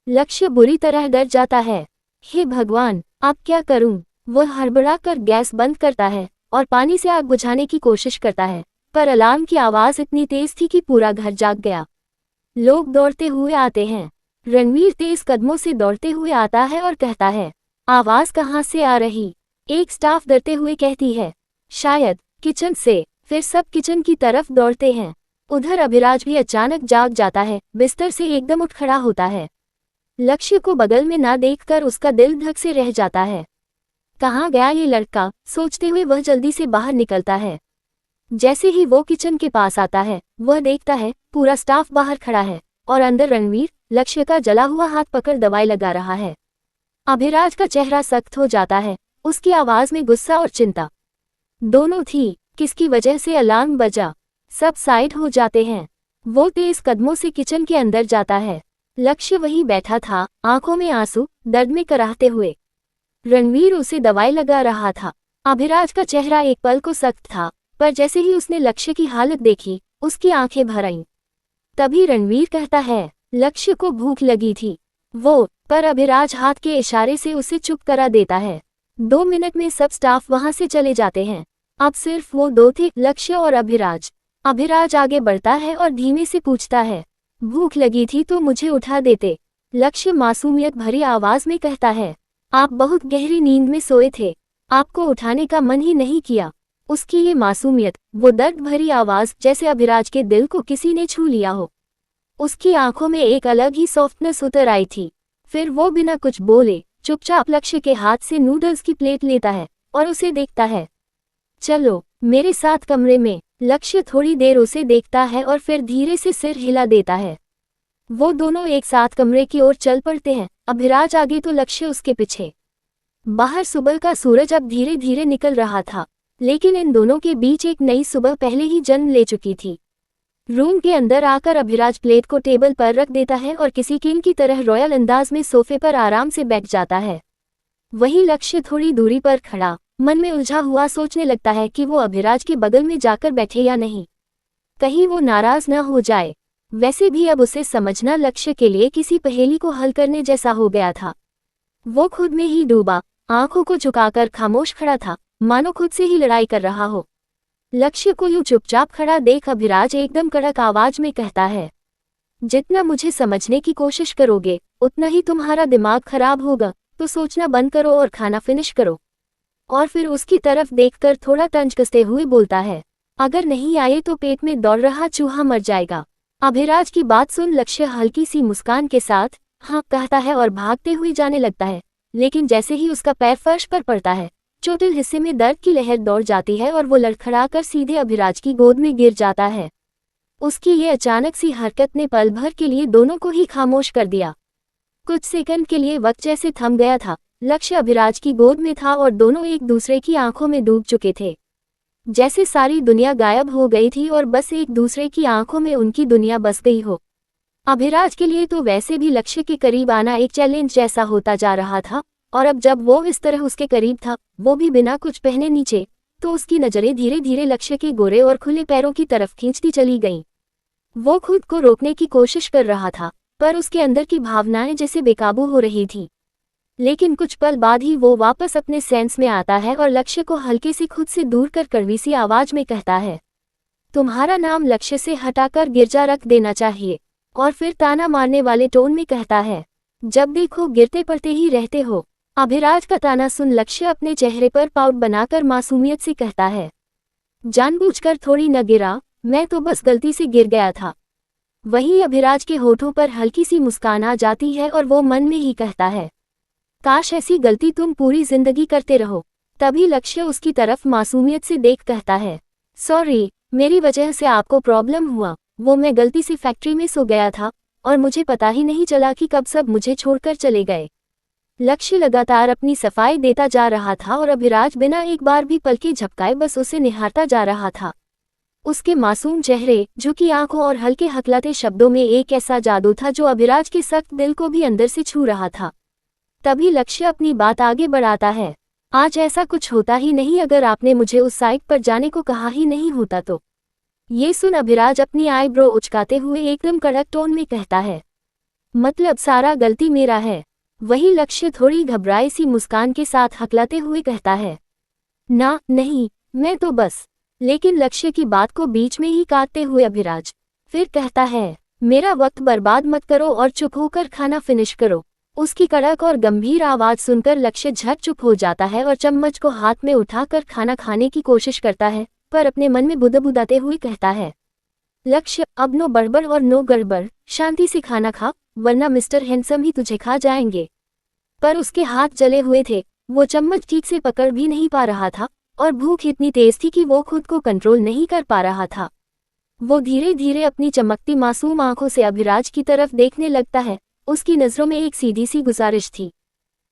लक्ष्य बुरी तरह डर जाता है। हे भगवान, अब क्या करूं? वह हड़बड़ा कर गैस बंद करता है और पानी से आग बुझाने की कोशिश करता है, पर अलार्म की आवाज इतनी तेज थी कि पूरा घर जाग गया। लोग दौड़ते हुए आते हैं। रणवीर तेज कदमों से दौड़ते हुए आता है और कहता है, आवाज कहाँ से आ रही? एक स्टाफ डरते हुए कहती है, शायद किचन से। फिर सब किचन की तरफ दौड़ते हैं। उधर अभिराज भी अचानक जाग जाता है, बिस्तर से एकदम उठ खड़ा होता है। लक्ष्य को बगल में ना देखकर उसका दिल धक से रह जाता है। कहाँ गया ये लड़का, सोचते हुए वह जल्दी से बाहर निकलता है। जैसे ही वो किचन के पास आता है वह देखता है पूरा स्टाफ बाहर खड़ा है और अंदर रणवीर लक्ष्य का जला हुआ हाथ पकड़ दवाई लगा रहा है। अभिराज का चेहरा सख्त हो जाता है। उसकी आवाज में गुस्सा और चिंता दोनों थी। किसकी वजह से अलार्म बजा? सब साइड हो जाते हैं। वो तेज कदमों से किचन के अंदर जाता है। लक्ष्य वहीं बैठा था, आंखों में आंसू, दर्द में कराहते हुए। रणवीर उसे दवाई लगा रहा था। अभिराज का चेहरा एक पल को सख्त था, पर जैसे ही उसने लक्ष्य की हालत देखी उसकी आंखें भर आईं। तभी रणवीर कहता है, लक्ष्य को भूख लगी थी पर अभिराज हाथ के इशारे से उसे चुप करा देता है। 2 मिनट में सब स्टाफ वहां से चले जाते हैं। अब सिर्फ वो दो थे, लक्ष्य और अभिराज। अभिराज आगे बढ़ता है और धीमे से पूछता है, भूख लगी थी तो मुझे उठा देते। लक्ष्य मासूमियत भरी आवाज में कहता है, आप बहुत गहरी नींद में सोए थे, आपको उठाने का मन ही नहीं किया। उसकी ये मासूमियत, वो दर्द भरी आवाज, जैसे अभिराज के दिल को किसी ने छू लिया हो। उसकी आंखों में एक अलग ही सॉफ्टनेस उतर आई थी। फिर वो बिना कुछ बोले चुपचाप लक्ष्य के हाथ से नूडल्स की प्लेट लेता है और उसे देखता है। चलो मेरे साथ कमरे में। लक्ष्य थोड़ी देर उसे देखता है और फिर धीरे से सिर हिला देता है। वो दोनों एक साथ कमरे की ओर चल पड़ते हैं, अभिराज आगे तो लक्ष्य उसके पीछे। बाहर सुबह का सूरज अब धीरे धीरे निकल रहा था, लेकिन इन दोनों के बीच एक नई सुबह पहले ही जन्म ले चुकी थी। रूम के अंदर आकर अभिराज प्लेट को टेबल पर रख देता है और किसी किंग की तरह रॉयल अंदाज में सोफे पर आराम से बैठ जाता है। वहीं लक्ष्य थोड़ी दूरी पर खड़ा मन में उलझा हुआ सोचने लगता है कि वो अभिराज के बगल में जाकर बैठे या नहीं, कहीं वो नाराज न हो जाए। वैसे भी अब उसे समझना लक्ष्य के लिए किसी पहेली को हल करने जैसा हो गया था। वो खुद में ही डूबा, आंखों को झुकाकर खामोश खड़ा था, मानो खुद से ही लड़ाई कर रहा हो। लक्ष्य को यूं चुपचाप खड़ा देख अभिराज एकदम कड़क आवाज में कहता है, जितना मुझे समझने की कोशिश करोगे उतना ही तुम्हारा दिमाग खराब होगा, तो सोचना बंद करो और खाना फिनिश करो। और फिर उसकी तरफ देखकर थोड़ा तंज कसते हुए बोलता है, अगर नहीं आए तो पेट में दौड़ रहा चूहा मर जाएगा। अभिराज की बात सुन लक्ष्य हल्की सी मुस्कान के साथ हाँ कहता है और भागते हुए जाने लगता है, लेकिन जैसे ही उसका पैर फर्श पर पड़ता है, चोटिल हिस्से में दर्द की लहर दौड़ जाती है और वो लड़खड़ाकर सीधे अभिराज की गोद में गिर जाता है। उसकी ये अचानक सी हरकत ने पल भर के लिए दोनों को ही खामोश कर दिया। कुछ सेकंड के लिए वक्त जैसे थम गया था। लक्ष्य अभिराज की गोद में था और दोनों एक दूसरे की आंखों में डूब चुके थे, जैसे सारी दुनिया गायब हो गई थी और बस एक दूसरे की आंखों में उनकी दुनिया बस गई हो। अभिराज के लिए तो वैसे भी लक्ष्य के करीब आना एक चैलेंज जैसा होता जा रहा था, और अब जब वो इस तरह उसके करीब था, वो भी बिना कुछ पहने नीचे, तो उसकी नजरें धीरे धीरे लक्ष्य के गोरे और खुले पैरों की तरफ खींचती चली गईं। वो खुद को रोकने की कोशिश कर रहा था, पर उसके अंदर की भावनाएं जैसे बेकाबू हो रही थीं। लेकिन कुछ पल बाद ही वो वापस अपने सेंस में आता है और लक्ष्य को हल्के से खुद से दूर कर कड़वी सी आवाज में कहता है, तुम्हारा नाम लक्ष्य से हटाकर गिरजा रख देना चाहिए। और फिर ताना मारने वाले टोन में कहता है, जब देखो गिरते पड़ते ही रहते हो। अभिराज का ताना सुन लक्ष्य अपने चेहरे पर पाउट बनाकर मासूमियत से कहता है, जानबूझकर थोड़ी न गिरा, मैं तो बस गलती से गिर गया था। वहीं अभिराज के होठों पर हल्की सी मुस्कान आ जाती है और वो मन में ही कहता है, काश ऐसी गलती तुम पूरी जिंदगी करते रहो। तभी लक्ष्य उसकी तरफ मासूमियत से देख कहता है, सॉरी, मेरी वजह से आपको प्रॉब्लम हुआ। वो मैं गलती से फैक्ट्री में सो गया था और मुझे पता ही नहीं चला कि कब सब मुझे छोड़कर चले गए। लक्ष्य लगातार अपनी सफाई देता जा रहा था और अभिराज बिना एक बार भी पलके झपकाए बस उसे निहारता जा रहा था। उसके मासूम चेहरे, झुकी आंखों और हल्के हकलाते शब्दों में एक ऐसा जादू था जो अभिराज के सख्त दिल को भी अंदर से छू रहा था। तभी लक्ष्य अपनी बात आगे बढ़ाता है, आज ऐसा कुछ होता ही नहीं अगर आपने मुझे उस साइट पर जाने को कहा ही नहीं होता तो। ये सुन अभिराज अपनी आईब्रो उचकाते हुए एकदम कड़क टोन में कहता है, मतलब सारा गलती मेरा है। वही लक्ष्य थोड़ी घबराई सी मुस्कान के साथ हकलाते हुए कहता है, ना नहीं, मैं तो बस। लेकिन लक्ष्य की बात को बीच में ही काटते हुए अभिराज फिर कहता है, मेरा वक्त बर्बाद मत करो और चुप होकर खाना फिनिश करो। उसकी कड़क और गंभीर आवाज सुनकर लक्ष्य झट चुप हो जाता है और चम्मच को हाथ में उठाकर खाना खाने की कोशिश करता है, पर अपने मन में बुदबुदाते हुए कहता है, लक्ष्य अब नो बड़बड़ और नो गड़बड़, शांति से खाना खा, वरना मिस्टर हैंडसम ही तुझे खा जाएंगे। पर उसके हाथ जले हुए थे, वो चम्मच ठीक से पकड़ भी नहीं पा रहा था और भूख इतनी तेज थी कि वो खुद को कंट्रोल नहीं कर पा रहा था। वो धीरे धीरे अपनी चमकती मासूम आंखों से अभिराज की तरफ देखने लगता है। उसकी नजरों में एक सीधी सी गुजारिश थी।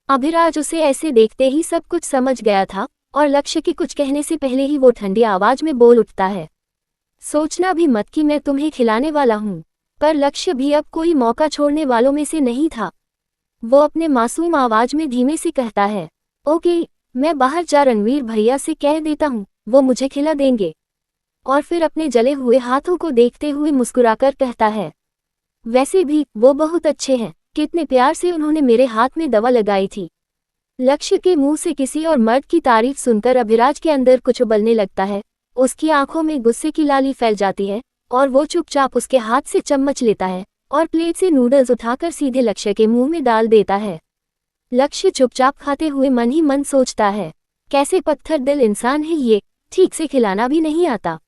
अभिराज उसे ऐसे देखते ही सब कुछ समझ गया था और लक्ष्य के कुछ कहने से पहले ही वो ठंडी आवाज में बोल उठता है, सोचना भी मत कि मैं तुम्हें खिलाने वाला हूँ। पर लक्ष्य भी अब कोई मौका छोड़ने वालों में से नहीं था। वो अपने मासूम आवाज में धीमे से कहता है, ओके, मैं बाहर जा रणवीर भैया से कह देता हूँ, वो मुझे खिला देंगे। और फिर अपने जले हुए हाथों को देखते हुए मुस्कुराकर कहता है, वैसे भी वो बहुत अच्छे हैं, कितने प्यार से उन्होंने मेरे हाथ में दवा लगाई थी। लक्ष्य के मुंह से किसी और मर्द की तारीफ सुनकर अभिराज के अंदर कुछ उबलने लगता है। उसकी आंखों में गुस्से की लाली फैल जाती है और वो चुपचाप उसके हाथ से चम्मच लेता है और प्लेट से नूडल्स उठाकर सीधे लक्ष्य के मुंह में डाल देता है। लक्ष्य चुपचाप खाते हुए मन ही मन सोचता है, कैसे पत्थर दिल इंसान है ये, ठीक से खिलाना भी नहीं आता।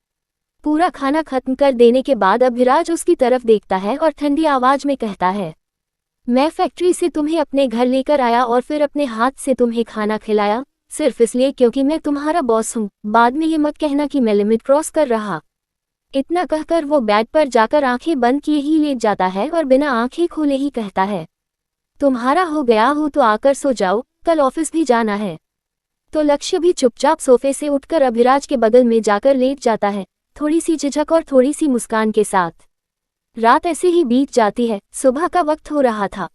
पूरा खाना खत्म कर देने के बाद अभिराज उसकी तरफ देखता है और ठंडी आवाज में कहता है, मैं फैक्ट्री से तुम्हें अपने घर लेकर आया और फिर अपने हाथ से तुम्हें खाना खिलाया, सिर्फ इसलिए क्योंकि मैं तुम्हारा बॉस हूँ। बाद में ये मत कहना कि मैं लिमिट क्रॉस कर रहा। इतना कहकर वो बेड पर जाकर आंखें बंद किए ही लेट जाता है और बिना आंखें खोले ही कहता है, तुम्हारा हो गया हो तो आकर सो जाओ, कल ऑफिस भी जाना है। तो लक्ष्य भी चुपचाप सोफे से उठकर अभिराज के बगल में जाकर लेट जाता है, थोड़ी सी झिझक और थोड़ी सी मुस्कान के साथ। रात ऐसे ही बीत जाती है। सुबह का वक्त हो रहा था।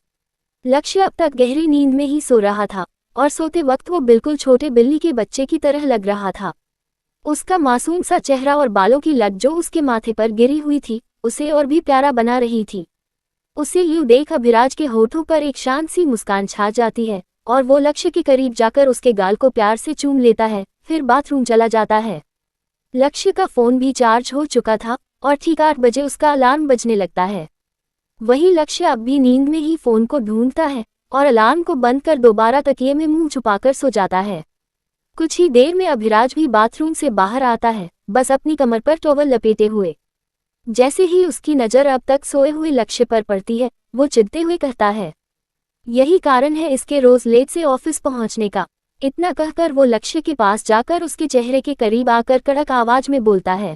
लक्ष्य अब तक गहरी नींद में ही सो रहा था। और सोते वक्त वो बिल्कुल छोटे बिल्ली के बच्चे की तरह लग रहा था। उसका मासूम सा चेहरा और बालों की लट जो उसके माथे पर गिरी हुई थी उसे और भी प्यारा बना रही थी। उसे यूं देख अभिराज के होठों पर एक शांत सी मुस्कान छा जाती है और वो लक्ष्य के करीब जाकर उसके गाल को प्यार से चूम लेता है, फिर बाथरूम चला जाता है। लक्ष्य का फोन भी चार्ज हो चुका था और ठीक 8 बजे उसका अलार्म बजने लगता है। वही लक्ष्य अब भी नींद में ही फोन को ढूंढता है और अलार्म को बंद कर दोबारा तकिए में मुंह छुपाकर सो जाता है। कुछ ही देर में अभिराज भी बाथरूम से बाहर आता है, बस अपनी कमर पर टॉवल लपेटे हुए। जैसे ही उसकी नज़र अब तक सोए हुए लक्ष्य पर पड़ती है, वो चिढ़ते हुए कहता है, यही कारण है इसके रोज लेट से ऑफिस पहुंचने का। इतना कहकर वो लक्ष्य के पास जाकर उसके चेहरे के करीब आकर कड़क आवाज में बोलता है,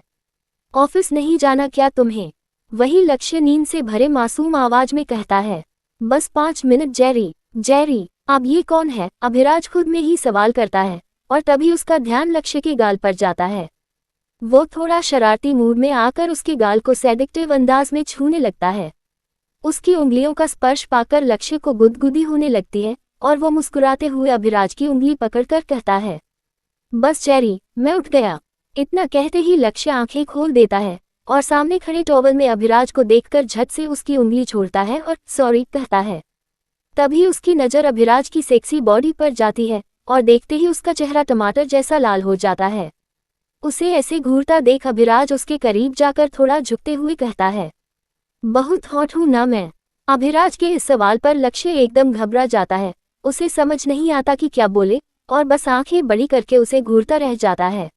ऑफिस नहीं जाना क्या तुम्हें? वही लक्ष्य नींद से भरे मासूम आवाज में कहता है, बस 5 मिनट जेरी। जेरी, अब ये कौन है? अभिराज खुद में ही सवाल करता है और तभी उसका ध्यान लक्ष्य के गाल पर जाता है। वो थोड़ा शरारती मूड में आकर उसके गाल को सेडिक्टिव अंदाज में छूने लगता है। उसकी उंगलियों का स्पर्श पाकर लक्ष्य को गुदगुदी होने लगती है और वो मुस्कुराते हुए अभिराज की उंगली पकड़कर कहता है, बस जेरी, मैं उठ गया। इतना कहते ही लक्ष्य आंखें खोल देता है और सामने खड़े टॉवल में अभिराज को देखकर झट से उसकी उंगली छोड़ता है और सॉरी कहता है। तभी उसकी नज़र अभिराज की सेक्सी बॉडी पर जाती है और देखते ही उसका चेहरा टमाटर जैसा लाल हो जाता है। उसे ऐसे घूरता देख अभिराज उसके करीब जाकर थोड़ा झुकते हुए कहता है, बहुत हॉट हूं ना मैं? अभिराज के इस सवाल पर लक्ष्य एकदम घबरा जाता है। उसे समझ नहीं आता कि क्या बोले और बस आंखें बड़ी करके उसे घूरता रह जाता है।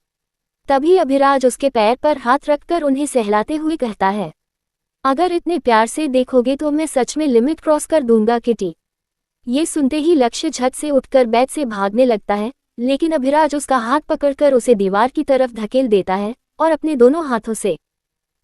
तभी अभिराज उसके पैर पर हाथ रखकर उन्हें सहलाते हुए कहता है, अगर इतने प्यार से देखोगे तो मैं सच में लिमिट क्रॉस कर दूंगा किटी। ये सुनते ही लक्ष्य झट से उठकर बेड से भागने लगता है, लेकिन अभिराज उसका हाथ पकड़कर उसे दीवार की तरफ धकेल देता है और अपने दोनों हाथों से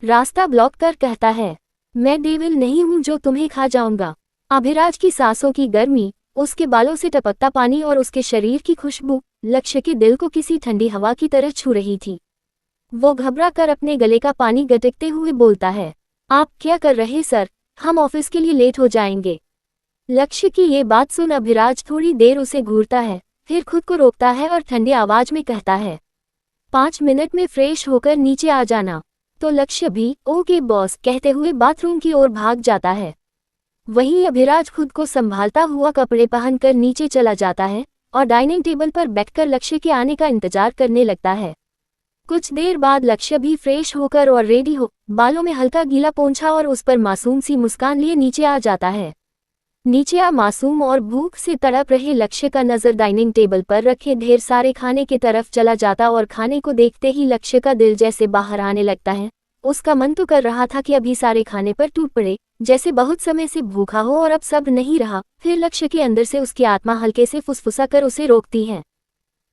रास्ता ब्लॉक कर कहता है, मैं डेविल नहीं हूं जो तुम्हें खा जाऊंगा। अभिराज की सांसों की गर्मी, उसके बालों से टपकता पानी और उसके शरीर की खुशबू लक्ष्य के दिल को किसी ठंडी हवा की तरह छू रही थी। वो घबरा कर अपने गले का पानी गटकते हुए बोलता है, आप क्या कर रहे सर? हम ऑफिस के लिए लेट हो जाएंगे। लक्ष्य की ये बात सुन अभिराज थोड़ी देर उसे घूरता है, फिर खुद को रोकता है और ठंडी आवाज में कहता है, 5 मिनट में फ्रेश होकर नीचे आ जाना। तो लक्ष्य भी ओके बॉस कहते हुए बाथरूम की ओर भाग जाता है। वहीं अभिराज खुद को संभालता हुआ कपड़े पहनकर नीचे चला जाता है और डाइनिंग टेबल पर बैठकर लक्ष्य के आने का इंतजार करने लगता है। कुछ देर बाद लक्ष्य भी फ्रेश होकर और रेडी हो, बालों में हल्का गीला पोंछा और उस पर मासूम सी मुस्कान लिए नीचे आ जाता है। नीचे आ मासूम और भूख से तड़प रहे लक्ष्य का नजर डाइनिंग टेबल पर रखे ढेर सारे खाने की तरफ चला जाता और खाने को देखते ही लक्ष्य का दिल जैसे बाहर आने लगता है। उसका मन तो कर रहा था कि अभी सारे खाने पर टूट पड़े, जैसे बहुत समय से भूखा हो और अब सब नहीं रहा। फिर लक्ष्य के अंदर से उसकी आत्मा हल्के से फुसफुसा कर उसे रोकती है,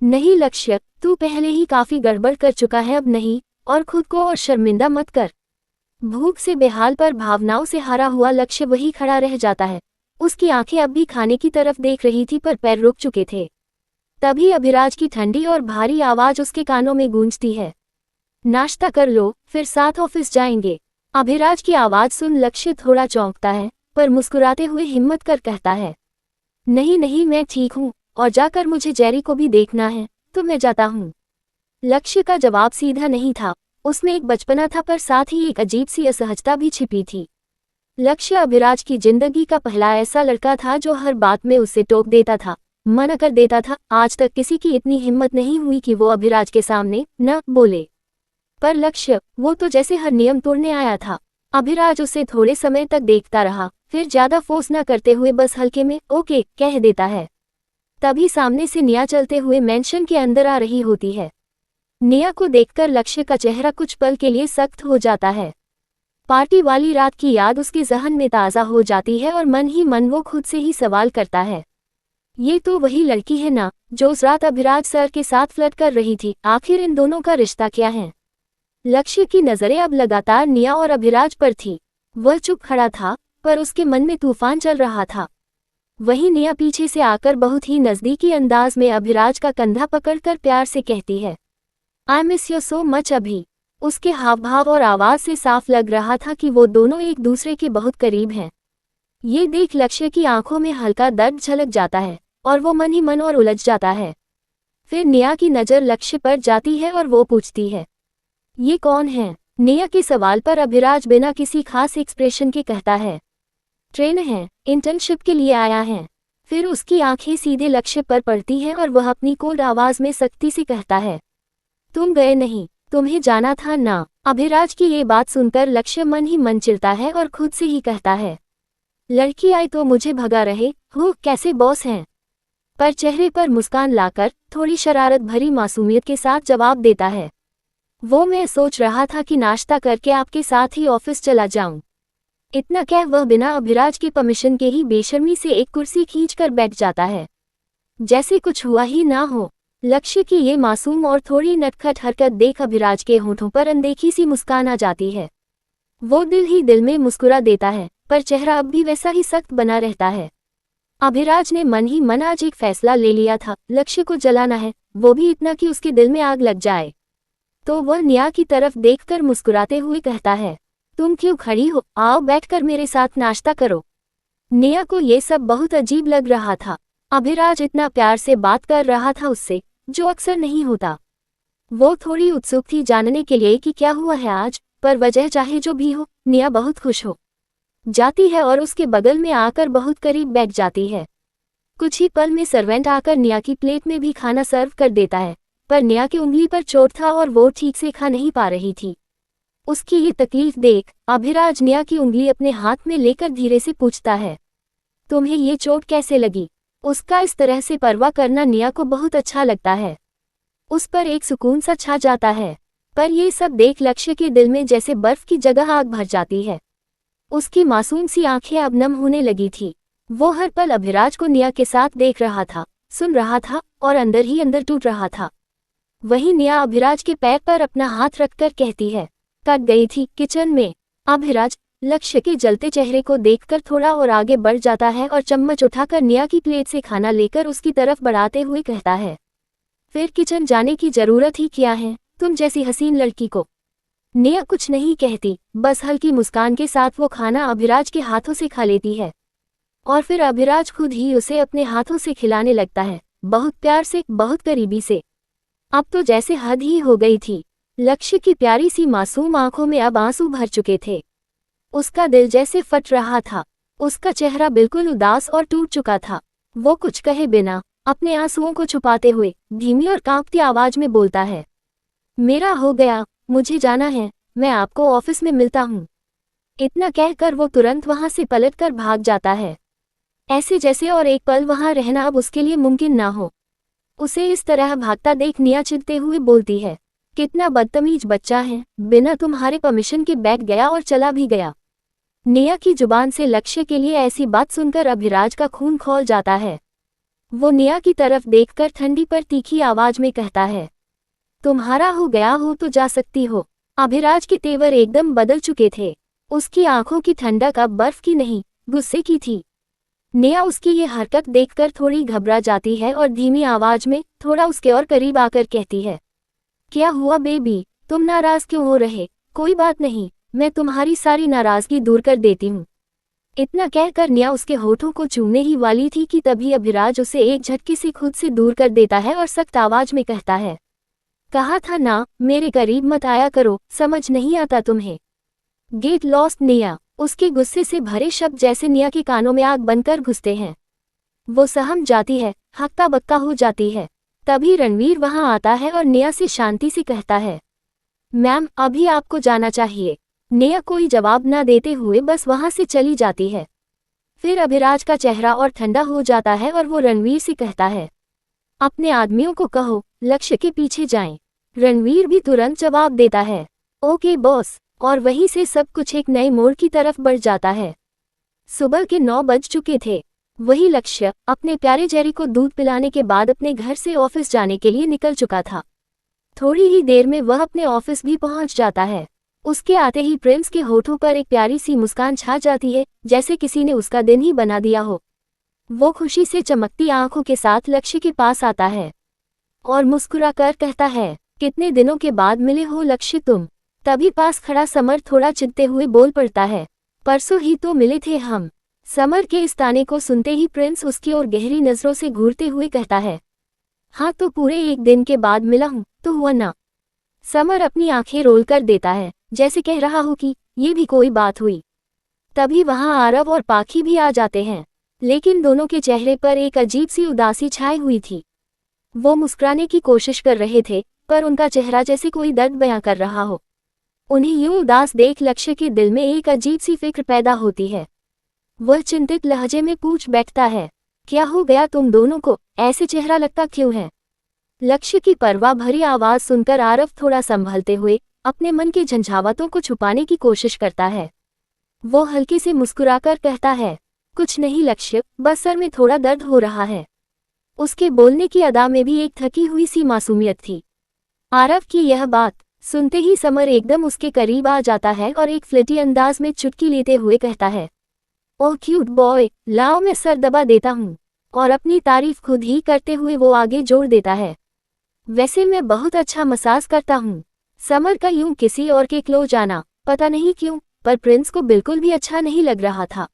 नहीं लक्ष्य, तू पहले ही काफी गड़बड़ कर चुका है, अब नहीं, और खुद को और शर्मिंदा मत कर। भूख से बेहाल पर भावनाओं से हारा हुआ लक्ष्य वही खड़ा रह जाता है। उसकी आंखें अब भी खाने की तरफ देख रही थी पर पैर रुक चुके थे। तभी अभिराज की ठंडी और भारी आवाज उसके कानों में गूंजती है, नाश्ता कर लो, फिर साथ ऑफिस जाएंगे। अभिराज की आवाज सुन लक्ष्य थोड़ा चौंकता है पर मुस्कुराते हुए हिम्मत कर कहता है, नहीं नहीं, मैं ठीक हूँ और जाकर मुझे जेरी को भी देखना है, तो मैं जाता हूँ। लक्ष्य का जवाब सीधा नहीं था, उसमें एक बचपना था पर साथ ही एक अजीब सी असहजता भी छिपी थी। लक्ष्य अभिराज की जिंदगी का पहला ऐसा लड़का था जो हर बात में उससे टोक देता था, मना कर देता था। आज तक किसी की इतनी हिम्मत नहीं हुई कि वो अभिराज के सामने न बोले। पर लक्ष्य, वो तो जैसे हर नियम तोड़ने आया था। अभिराज उसे थोड़े समय तक देखता रहा, फिर ज्यादा फोर्स न करते हुए बस हल्के में ओके कह देता है। तभी सामने से निया चलते हुए मेंशन के अंदर आ रही होती है। निया को देखकर लक्ष्य का चेहरा कुछ पल के लिए सख्त हो जाता है। पार्टी वाली रात की याद उसके जहन में ताज़ा हो जाती है और मन ही मन वो खुद से ही सवाल करता है, ये तो वही लड़की है ना जो उस रात अभिराज सर के साथ फ्लर्ट कर रही थी। आखिर इन दोनों का रिश्ता क्या है? लक्ष्य की नजरें अब लगातार निया और अभिराज पर थी। वह चुप खड़ा था पर उसके मन में तूफान चल रहा था। वहीं निया पीछे से आकर बहुत ही नजदीकी अंदाज में अभिराज का कंधा पकड़कर प्यार से कहती है, I miss you so much अभी। उसके हाव भाव और आवाज से साफ लग रहा था कि वो दोनों एक दूसरे के बहुत करीब हैं। ये देख लक्ष्य की आंखों में हल्का दर्द झलक जाता है। और वो मन ही मन और उलझ जाता है। फिर नेहा की नज़र लक्ष्य पर जाती है और वो पूछती है, ये कौन है? नेहा के सवाल पर अभिराज बिना किसी खास एक्सप्रेशन के कहता है, ट्रेन है, इंटर्नशिप के लिए आया है। फिर उसकी आंखें सीधे लक्ष्य पर पड़ती हैं और वह अपनी कोल्ड आवाज में सख्ती से कहता है, तुम गए नहीं, तुम्हें जाना था ना। अभिराज की ये बात सुनकर लक्ष्य मन ही मन चिढ़ता है और खुद से ही कहता है, लड़की आई तो मुझे भगा रहे हो, कैसे बॉस हैं? पर चेहरे पर मुस्कान लाकर थोड़ी शरारत भरी मासूमियत के साथ जवाब देता है, वो मैं सोच रहा था कि नाश्ता करके आपके साथ ही ऑफिस चला जाऊं। इतना कह वह बिना अभिराज के परमिशन के ही बेशर्मी से एक कुर्सी खींचकर बैठ जाता है, जैसे कुछ हुआ ही ना हो। लक्ष्य की ये मासूम और थोड़ी नटखट हरकत देख अभिराज के होठों पर अनदेखी सी मुस्कान आ जाती है। वो दिल ही दिल में मुस्कुरा देता है, पर चेहरा अब भी वैसा ही सख्त बना रहता है। अभिराज ने मन ही मन आज एक फैसला ले लिया था, लक्ष्य को जलाना है, वो भी इतना कि उसके दिल में आग लग जाए। तो वह नेहा की तरफ देखकर मुस्कुराते हुए कहता है, तुम क्यों खड़ी हो, आओ बैठकर मेरे साथ नाश्ता करो। नेहा को ये सब बहुत अजीब लग रहा था। अभिराज इतना प्यार से बात कर रहा था उससे, जो अक्सर नहीं होता। वो थोड़ी उत्सुक थी जानने के लिए कि क्या हुआ है आज, पर वजह चाहे जो भी हो, नेहा बहुत खुश हो जाती है और उसके बगल में आकर बहुत करीब बैठ जाती है। कुछ ही पल में सर्वेंट आकर नेहा की प्लेट में भी खाना सर्व कर देता है, पर नेहा की उंगली पर चोट था और वो ठीक से खा नहीं पा रही थी। उसकी ये तकलीफ देख अभिराज नेहा की उंगली अपने हाथ में लेकर धीरे से पूछता है, तुम्हें ये चोट कैसे लगी? उसका इस तरह से परवाह करना नेहा को बहुत अच्छा लगता है। उस पर एक सुकून सा छा जाता है। पर ये सब देख लक्ष्य के दिल में जैसे बर्फ की जगह आग भर जाती है। उसकी मासूम सी आंखें अब नम होने लगी थी। वो हर पल अभिराज को नेहा के साथ देख रहा था, सुन रहा था और अंदर ही अंदर टूट रहा था। वहीं नेहा अभिराज के पैर पर अपना हाथ रखकर कहती है, कट गई थी किचन में। अभिराज लक्ष्य के जलते चेहरे को देखकर थोड़ा और आगे बढ़ जाता है और चम्मच उठाकर नेहा की प्लेट से खाना लेकर उसकी तरफ बढ़ाते हुए कहता है, फिर किचन जाने की जरूरत ही क्या है, तुम जैसी हसीन लड़की को। नेहा कुछ नहीं कहती, बस हल्की मुस्कान के साथ वो खाना अभिराज के हाथों से खा लेती है और फिर अभिराज खुद ही उसे अपने हाथों से खिलाने लगता है, बहुत प्यार से, बहुत करीबी से। अब तो जैसे हद ही हो गई थी। लक्ष्य की प्यारी सी मासूम आंखों में अब आंसू भर चुके थे। उसका दिल जैसे फट रहा था। उसका चेहरा बिल्कुल उदास और टूट चुका था। वो कुछ कहे बिना अपने आंसुओं को छुपाते हुए धीमी और कांपती आवाज में बोलता है, मेरा हो गया, मुझे जाना है, मैं आपको ऑफिस में मिलता हूँ। इतना कहकर वो तुरंत वहां से पलटकर भाग जाता है, ऐसे जैसे और एक पल वहां रहना अब उसके लिए मुमकिन ना हो। उसे इस तरह भागता देख नेहा चिढ़ते हुए बोलती है, कितना बदतमीज बच्चा है, बिना तुम्हारे परमिशन के बैठ गया और चला भी गया। नेहा की जुबान से लक्ष्य के लिए ऐसी बात सुनकर अभिराज का खून खौल जाता है। वो नेहा की तरफ देखकर ठंडी पर तीखी आवाज में कहता है, तुम्हारा हो गया हो तो जा सकती हो। अभिराज के तेवर एकदम बदल चुके थे। उसकी आंखों की ठंडक अब बर्फ की नहीं, गुस्से की थी। नेहा उसकी ये हरकत देखकर थोड़ी घबरा जाती है और धीमी आवाज में थोड़ा उसके और करीब आकर कहती है, क्या हुआ बेबी, तुम नाराज क्यों हो रहे? कोई बात नहीं, मैं तुम्हारी सारी नाराजगी दूर कर देती हूँ। इतना कहकर नेहा उसके होठों को चूमने ही वाली थी कि तभी अभिराज उसे एक झटके से खुद से दूर कर देता है और सख्त आवाज में कहता है, कहा था ना मेरे करीब मत आया करो, समझ नहीं आता तुम्हें। Get lost Neha. उसके गुस्से से भरे शब्द जैसे नेहा के कानों में आग बनकर घुसते हैं। वो सहम जाती है, हक्का बक्का हो जाती है। तभी रणवीर वहां आता है और नेहा से शांति से कहता है, मैम अभी आपको जाना चाहिए। नेहा कोई जवाब न देते हुए बस वहां से चली जाती है। फिर अभिराज का चेहरा और ठंडा हो जाता है और वो रणवीर से कहता है, अपने आदमियों को कहो लक्ष्य के पीछे जाएं। रणवीर भी तुरंत जवाब देता है, ओके बॉस, और वहीं से सब कुछ एक नए मोड़ की तरफ बढ़ जाता है। सुबह के 9 बज चुके थे। वही लक्ष्य अपने प्यारे जेरी को दूध पिलाने के बाद अपने घर से ऑफिस जाने के लिए निकल चुका था। थोड़ी ही देर में वह अपने ऑफिस भी पहुंच जाता है। उसके आते ही प्रिंस के होठों पर एक प्यारी सी मुस्कान छा जाती है, जैसे किसी ने उसका दिन ही बना दिया हो। वो खुशी से चमकती आंखों के साथ लक्ष्य के पास आता है और मुस्कुराकर कहता है, कितने दिनों के बाद मिले हो लक्ष्य तुम। तभी पास खड़ा समर थोड़ा चिढ़ते हुए बोल पड़ता है, परसों ही तो मिले थे हम। समर के इस ताने को सुनते ही प्रिंस उसकी ओर गहरी नजरों से घूरते हुए कहता है, हाँ तो पूरे 1 दिन के बाद मिला हूं तो हुआ ना। समर अपनी आंखें रोल कर देता है, जैसे कह रहा हो कि ये भी कोई बात हुई। तभी वहां आरव और पाखी भी आ जाते हैं, लेकिन दोनों के चेहरे पर एक अजीब सी उदासी छाई हुई थी। वो मुस्कुराने की कोशिश कर रहे थे, पर उनका चेहरा जैसे कोई दर्द बयां कर रहा हो। उन्हें यूं उदास देख लक्ष्य के दिल में एक अजीब सी फिक्र पैदा होती है। वह चिंतित लहजे में पूछ बैठता है, क्या हो गया तुम दोनों को, ऐसे चेहरा लगता क्यों है? लक्ष्य की परवाह भरी आवाज सुनकर आरव थोड़ा संभलते हुए अपने मन के झंझावातों को छुपाने की कोशिश करता है। वो हल्के से मुस्कुराकर कहता है, कुछ नहीं लक्ष्य, बस सर में थोड़ा दर्द हो रहा है। उसके बोलने की अदा में भी एक थकी हुई सी मासूमियत थी। आरव की यह बात सुनते ही समर एकदम उसके करीब आ जाता है और एक फ्लिटी अंदाज में चुटकी लेते हुए कहता है, ओह क्यूट बॉय, लाओ मैं सर दबा देता हूँ। और अपनी तारीफ खुद ही करते हुए वो आगे जोड़ देता है, वैसे मैं बहुत अच्छा मसाज करता हूँ। समर का यूं किसी और के क्लोज जाना पता नहीं क्यों, पर प्रिंस को बिल्कुल भी अच्छा नहीं लग रहा था।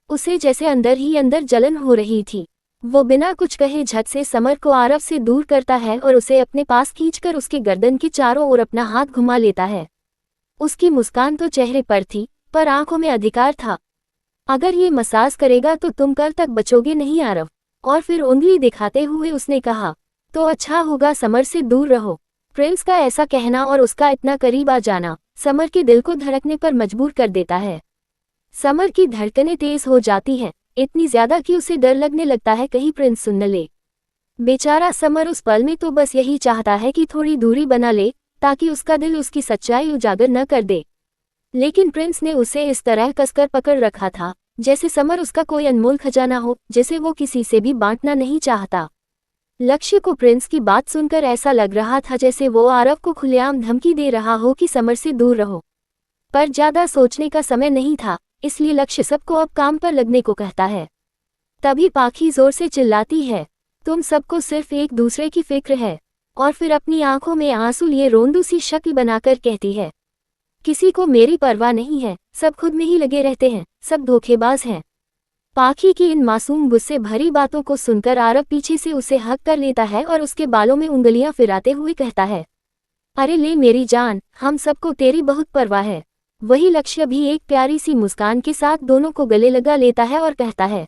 उसे जैसे अंदर ही अंदर जलन हो रही थी। वो बिना कुछ कहे झट से समर को आरव से दूर करता है और उसे अपने पास खींचकर उसके गर्दन के चारों ओर अपना हाथ घुमा लेता है। उसकी मुस्कान तो चेहरे पर थी, पर आंखों में अधिकार था। अगर ये मसाज करेगा तो तुम कल तक बचोगे नहीं आरव। और फिर उंगली दिखाते हुए उसने कहा, तो अच्छा होगा समर से दूर रहो। प्रिंस का ऐसा कहना और उसका इतना करीब आ जाना समर के दिल को धड़कने पर मजबूर कर देता है। समर की धड़कनें तेज हो जाती हैं, इतनी ज्यादा कि उसे डर लगने लगता है कहीं प्रिंस सुन न ले। बेचारा समर उस पल में तो बस यही चाहता है कि थोड़ी दूरी बना ले, ताकि उसका दिल उसकी सच्चाई उजागर न कर दे। लेकिन प्रिंस ने उसे इस तरह कसकर पकड़ रखा था, जैसे समर उसका कोई अनमोल खजाना हो जिसे वो किसी से भी बांटना नहीं चाहता। लक्ष्य को प्रिंस की बात सुनकर ऐसा लग रहा था जैसे वो आरव को खुलेआम धमकी दे रहा हो कि समर से दूर रहो। पर ज्यादा सोचने का समय नहीं था, इसलिए लक्ष्य सबको अब काम पर लगने को कहता है। तभी पाखी जोर से चिल्लाती है, तुम सबको सिर्फ एक दूसरे की फिक्र है। और फिर अपनी आंखों में आंसू लिए रोंदू सी शक्ल बनाकर कहती है, किसी को मेरी परवाह नहीं है, सब खुद में ही लगे रहते हैं, सब धोखेबाज हैं। पाखी की इन मासूम गुस्से भरी बातों को सुनकर आरव पीछे से उसे हक कर लेता है और उसके बालों में उंगलियां फिराते हुए कहता है, अरे ले मेरी जान, हम सबको तेरी बहुत परवाह है। वही लक्ष्य भी एक प्यारी सी मुस्कान के साथ दोनों को गले लगा लेता है और कहता है,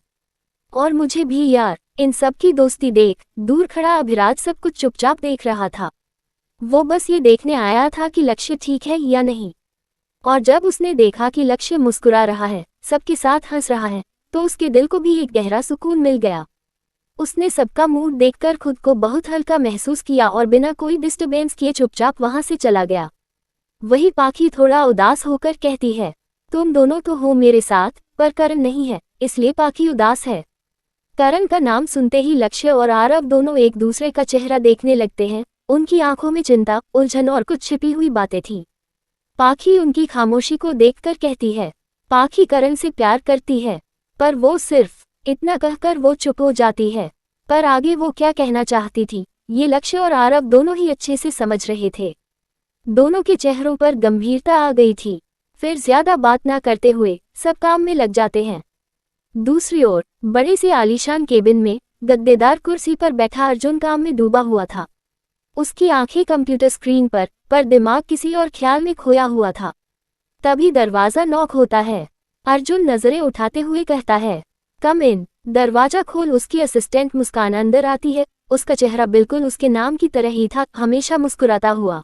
और मुझे भी यार। इन सब की दोस्ती देख दूर खड़ा अभिराज सब कुछ चुपचाप देख रहा था। वो बस ये देखने आया था कि लक्ष्य ठीक है या नहीं। और जब उसने देखा कि लक्ष्य मुस्कुरा रहा है, सबके साथ हंस रहा है, तो उसके दिल को भी एक गहरा सुकून मिल गया। उसने सबका मूड देखकर खुद को बहुत हल्का महसूस किया और बिना कोई डिस्टर्बेंस किए चुपचाप वहां से चला गया। वही पाखी थोड़ा उदास होकर कहती है, तुम दोनों तो हो मेरे साथ, पर करण नहीं है, इसलिए पाखी उदास है। करण का नाम सुनते ही लक्ष्य और आरव दोनों एक दूसरे का चेहरा देखने लगते हैं। उनकी आंखों में चिंता, उलझन और कुछ छिपी हुई बातें थीं। पाखी उनकी खामोशी को देखकर कहती है, पाखी करण से प्यार करती है। पर वो सिर्फ इतना कहकर वो चुप हो जाती है। पर आगे वो क्या कहना चाहती थी, ये लक्ष्य और आरव दोनों ही अच्छे से समझ रहे थे। दोनों के चेहरों पर गंभीरता आ गई थी। फिर ज्यादा बात ना करते हुए सब काम में लग जाते हैं। दूसरी ओर बड़े से आलीशान केबिन में गद्देदार कुर्सी पर बैठा अर्जुन काम में डूबा हुआ था। उसकी आंखें कंप्यूटर स्क्रीन पर दिमाग किसी और ख्याल में खोया हुआ था। तभी दरवाजा नॉक होता है। अर्जुन नजरें उठाते हुए कहता है, कम इन। दरवाजा खोल उसकी असिस्टेंट मुस्कान अंदर आती है। उसका चेहरा बिल्कुल उसके नाम की तरह ही था, हमेशा मुस्कुराता हुआ।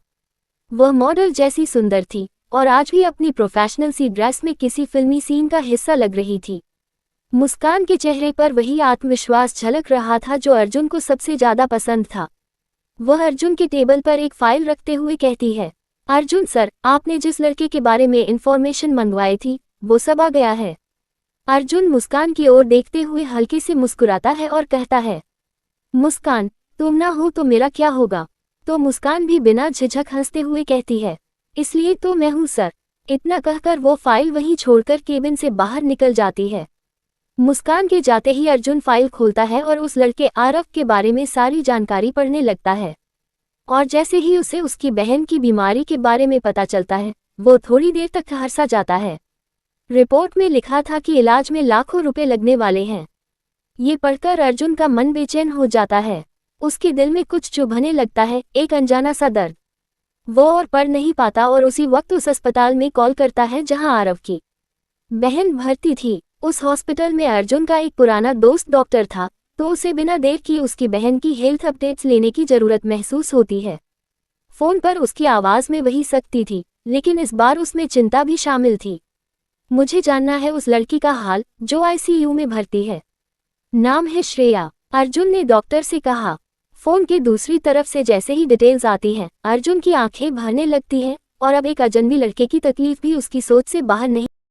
वह मॉडल जैसी सुंदर थी और आज भी अपनी प्रोफेशनल सी ड्रेस में किसी फिल्मी सीन का हिस्सा लग रही थी। मुस्कान के चेहरे पर वही आत्मविश्वास झलक रहा था जो अर्जुन को सबसे ज्यादा पसंद था। वह अर्जुन के टेबल पर एक फाइल रखते हुए कहती है, अर्जुन सर, आपने जिस लड़के के बारे में इंफॉर्मेशन मंगवाई थी वो सब आ गया है। अर्जुन मुस्कान की ओर देखते हुए हल्के से मुस्कुराता है और कहता है, मुस्कान, तुम ना हो तो मेरा क्या होगा? तो मुस्कान भी बिना झिझक हंसते हुए कहती है, इसलिए तो मैं हूं सर। इतना कहकर वो फाइल वहीं छोड़कर केबिन से बाहर निकल जाती है। मुस्कान के जाते ही अर्जुन फाइल खोलता है और उस लड़के आरव के बारे में सारी जानकारी पढ़ने लगता है। और जैसे ही उसे उसकी बहन की बीमारी के बारे में पता चलता है, वो थोड़ी देर तक हंसा जाता है। रिपोर्ट में लिखा था कि इलाज में लाखों रुपए लगने वाले हैं। ये पढ़कर अर्जुन का मन बेचैन हो जाता है। उसके दिल में कुछ चुभने लगता है, एक अनजाना सा दर्द। वो और पढ़ नहीं पाता और उसी वक्त उस अस्पताल में कॉल करता है जहां आरव की बहन भर्ती थी। उस हॉस्पिटल में अर्जुन का एक पुराना दोस्त डॉक्टर था, तो उसे बिना देर किए उसकी बहन की हेल्थ अपडेट्स लेने की जरूरत महसूस होती है। फोन पर उसकी आवाज में वही सख्ती थी, लेकिन इस बार उसमें चिंता भी शामिल थी। मुझे जानना है उस लड़की का हाल जो आईसीयू में भर्ती है। नाम है श्रेया, अर्जुन ने डॉक्टर से कहा। फोन के दूसरी तरफ से जैसे ही डिटेल्स आती हैं, अर्जुन की आंखें भरने लगती हैं और अब एक अजनबी लड़के की तकलीफ भी उसकी सोच से बाहर नहीं